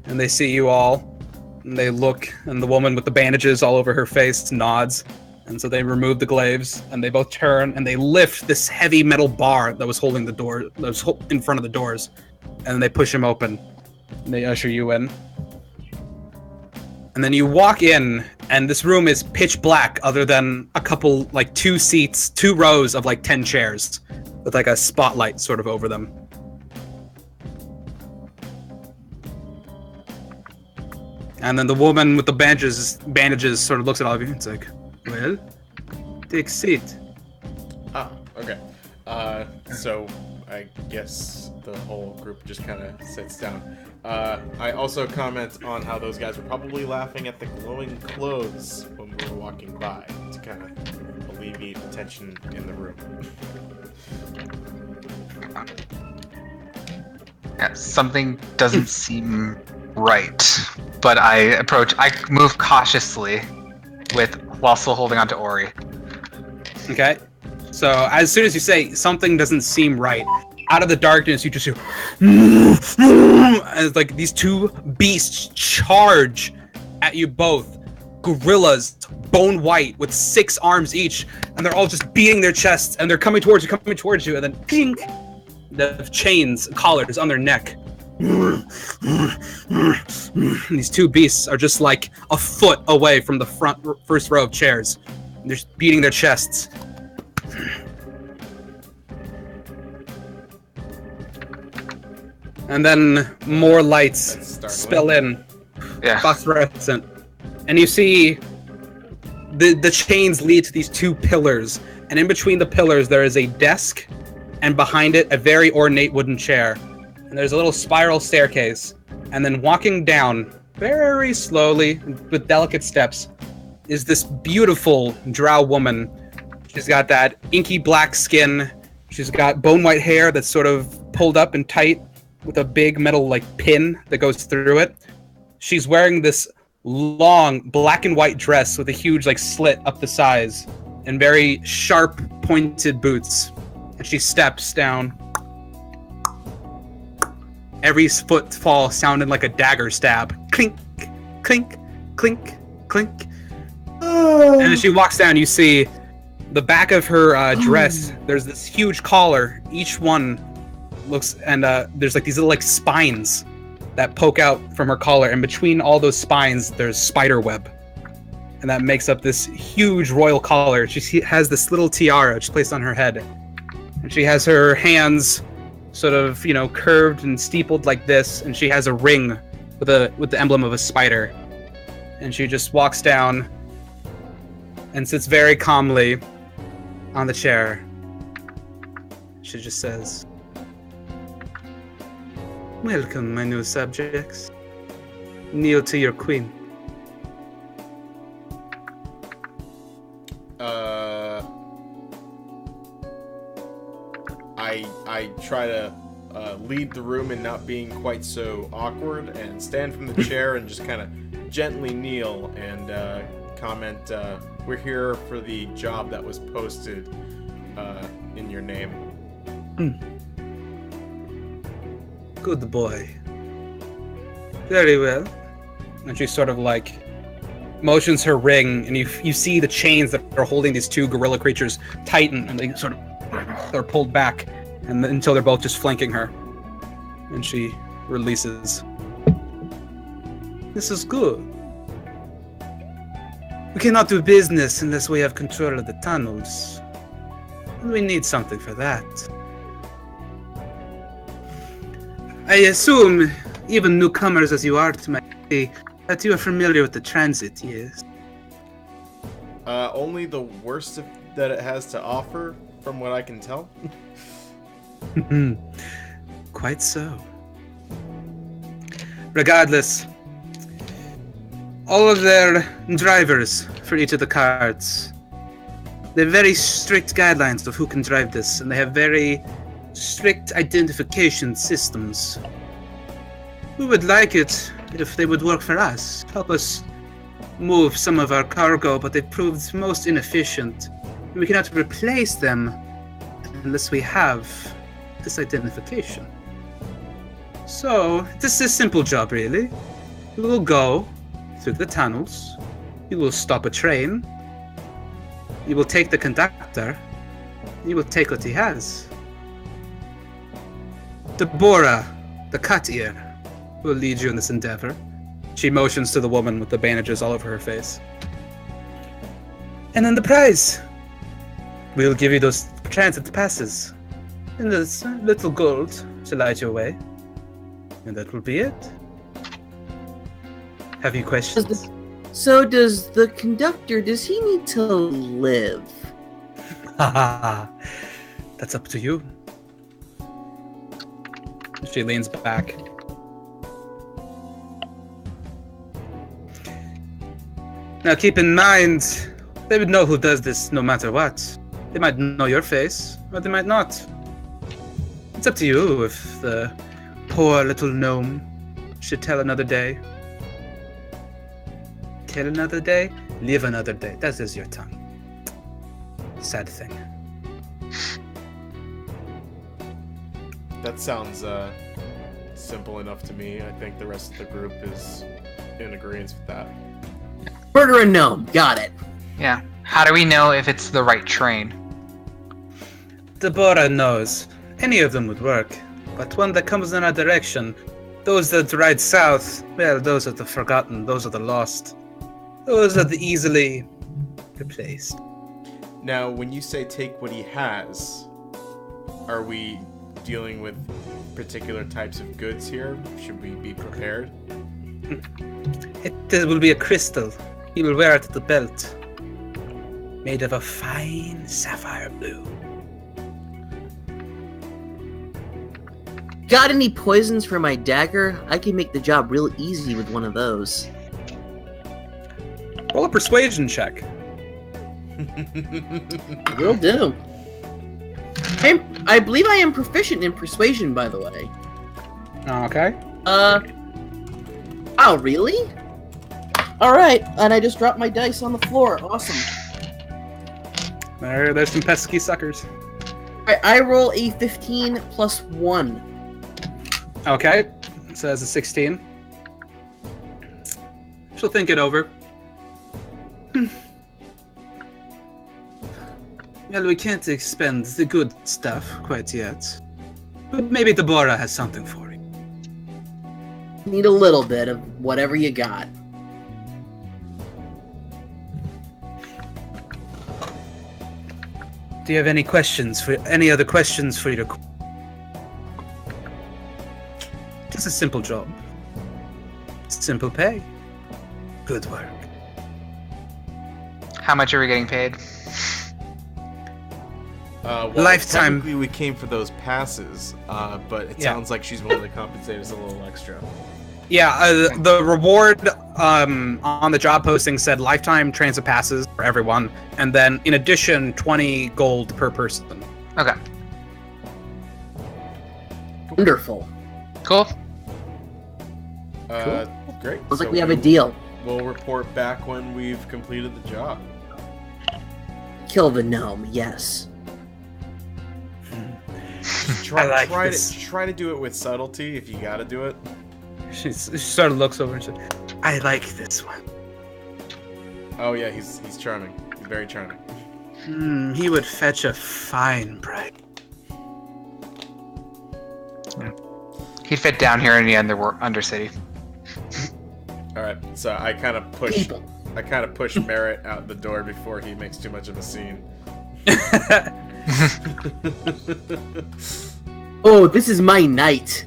And they see you all, and they look, and the woman with the bandages all over her face nods. And so they remove the glaives, and they both turn, and they lift this heavy metal bar that was holding the door, that was in front of the doors, and they push them open, and they usher you in. And then you walk in, and this room is pitch black other than a couple, like 2 seats, 2 rows of like 10 chairs with like a spotlight sort of over them. And then the woman with the bandages sort of looks at all of you and it's like, well, take a seat. Ah, okay. So I guess the whole group just kind of sits down. I also comment on how those guys were probably laughing at the glowing clothes when we were walking by to kind of alleviate the tension in the room. Yeah, something doesn't seem right, but I move cautiously while still holding on to Ori. Okay. So as soon as you say something doesn't seem right, out of the darkness, you just hear, and it's like these two beasts charge at you both. Gorillas, bone white, with 6 arms each, and they're all just beating their chests, and they're coming towards you, and then ping, the chains, collars on their neck. These two beasts are just like a foot away from the first row of chairs. They're just beating their chests. And then more lights spill in. Yeah. Phosphorescent. And you see the chains lead to these 2 pillars. And in between the pillars, there is a desk. And behind it, a very ornate wooden chair. And there's a little spiral staircase. And then walking down, very slowly, with delicate steps, is this beautiful drow woman. She's got that inky black skin. She's got bone white hair that's sort of pulled up and tight with a big metal pin that goes through it. She's wearing this long black and white dress with a huge slit up the sides and very sharp pointed boots. And she steps down. Every footfall sounded like a dagger stab. Clink, clink, clink, clink. And as she walks down, you see the back of her dress. There's this huge collar. Each one looks, and there's these little spines that poke out from her collar. And between all those spines, there's spider web. And that makes up this huge royal collar. She has this little tiara just placed on her head. And she has her hands sort of, curved and steepled like this, and she has a ring with the emblem of a spider. And she just walks down and sits very calmly on the chair. She just says, "Welcome, my new subjects. Kneel to your queen." I try to lead the room in not being quite so awkward and stand from the chair and just kind of gently kneel and comment, "We're here for the job that was posted in your name." Good boy. Very well. And she sort of motions her ring, and you see the chains that are holding these 2 gorilla creatures tighten, and they sort of are pulled back, and until they're both just flanking her. And she releases. "This is good. We cannot do business unless we have control of the tunnels. And we need something for that. I assume, even newcomers as you are to my city, that you are familiar with the transit, yes?" Only the worst that it has to offer, from what I can tell. Quite so. Regardless, all of their drivers for each of the carts, they have very strict guidelines of who can drive this, and they have very strict identification systems. We would like it if they would work for us, help us move some of our cargo, but they've proved most inefficient. And we cannot replace them unless we have this identification. So, this is a simple job, really. We will go through the tunnels. You will stop a train. You will take the conductor. You will take what he has. Deborah, the cut ear, will lead you in this endeavor. She motions to the woman with the bandages all over her face. And then the prize. We'll give you those transit passes. And this little gold to light your way. And that will be it. Have you questions? So does the conductor, does he need to live? Haha. That's up to you. She leans back. Now keep in mind, they would know who does this no matter what. They might know your face, or they might not. It's up to you if the poor little gnome should tell another day. Tell another day, live another day. That is your tongue. Sad thing. That sounds simple enough to me. I think the rest of the group is in agreement with that. Murder a gnome. Got it. Yeah. How do we know if it's the right train? Deborah knows. Any of them would work. But one that comes in our direction, those that ride south, well, those are the forgotten, those are the lost. Those are the easily replaced. Now, when you say take what he has, are we dealing with particular types of goods here? Should we be prepared? It will be a crystal. He will wear it at the belt. Made of a fine sapphire blue. Got any poisons for my dagger? I can make the job real easy with one of those. Roll a persuasion check. Will do. I believe I am proficient in persuasion, by the way. Okay. Oh, really? Alright, and I just dropped my dice on the floor. Awesome. There's some pesky suckers. Alright, I roll a 15 plus 1. Okay. So that's a 16. She'll think it over. Well, we can't expend the good stuff quite yet. But maybe Deborah has something for you. Need a little bit of whatever you got. Do you have any questions for any other questions for your? It's a simple job. Simple pay. Good work. How much are we getting paid? Well, Lifetime. technically we came for those passes, but it sounds like she's willing to compensate us a little extra. Yeah, the reward on the job posting said lifetime transit passes for everyone, and then in addition, 20 gold per person. Okay. Wonderful. Cool. Great. Looks like we have a deal. We'll report back when we've completed the job. Kill the gnome, yes. I like this. Try to do it with subtlety if you gotta do it. She sort of looks over and says, I like this one. Oh yeah, he's charming. He's very charming. He would fetch a fine price. He'd fit down here in the Undercity. All right, so I kind of push People. Merritt out the door before he makes too much of a scene. Oh, this is my night.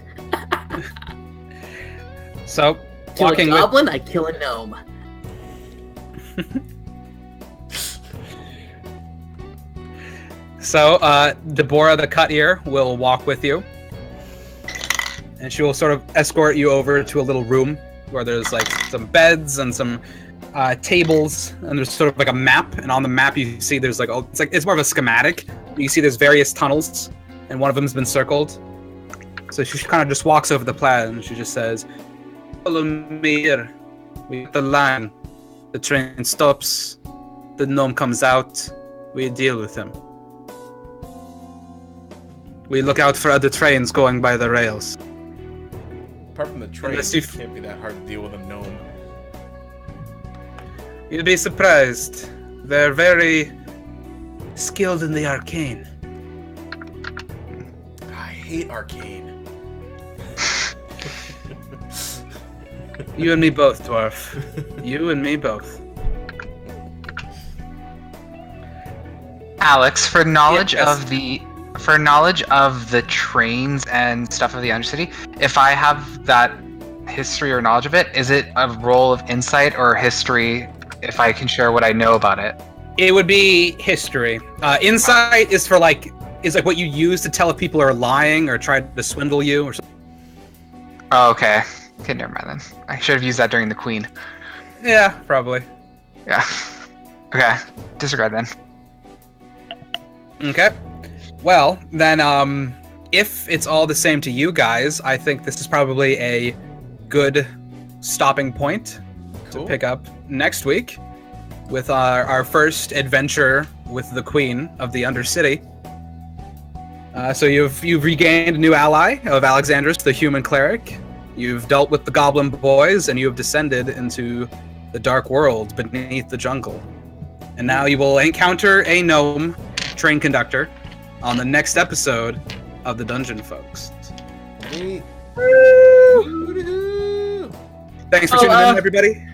So, Kill a walking with goblin, I kill a gnome. Deborah the Cut Ear will walk with you. And she will sort of escort you over to a little room where there's like some beds and some tables, and there's sort of like a map. And on the map, you see there's like it's more of a schematic. You see there's various tunnels, and one of them's been circled. So she kind of just walks over the plan, and she just says, "Follow me here. We hit the line. The train stops. The gnome comes out. We deal with him. We look out for other trains going by the rails." Apart from the train, Unless it you can't be that hard to deal with a gnome. You'd be surprised. They're very skilled in the arcane. I hate arcane. You and me both, dwarf. You and me both. Alex, for knowledge Yes. of the trains and stuff of the Undercity, if I have that history or knowledge of it, is it a roll of insight or history if I can share what I know about it? It would be history. Insight is for like what you use to tell if people are lying or try to swindle you or something. Oh, okay. Okay, never mind then. I should have used that during the Queen. Yeah, probably. Yeah. Okay. Disregard then. Okay. Well, then, if it's all the same to you guys, I think this is probably a good stopping point Cool. to pick up next week with our first adventure with the Queen of the Undercity. So you've regained a new ally of Alexandrus, the human cleric. You've dealt with the goblin boys, and you have descended into the dark world beneath the jungle. And now you will encounter a gnome train conductor on the next episode of the Dungeon Folks. Hey. Thanks for tuning in, everybody.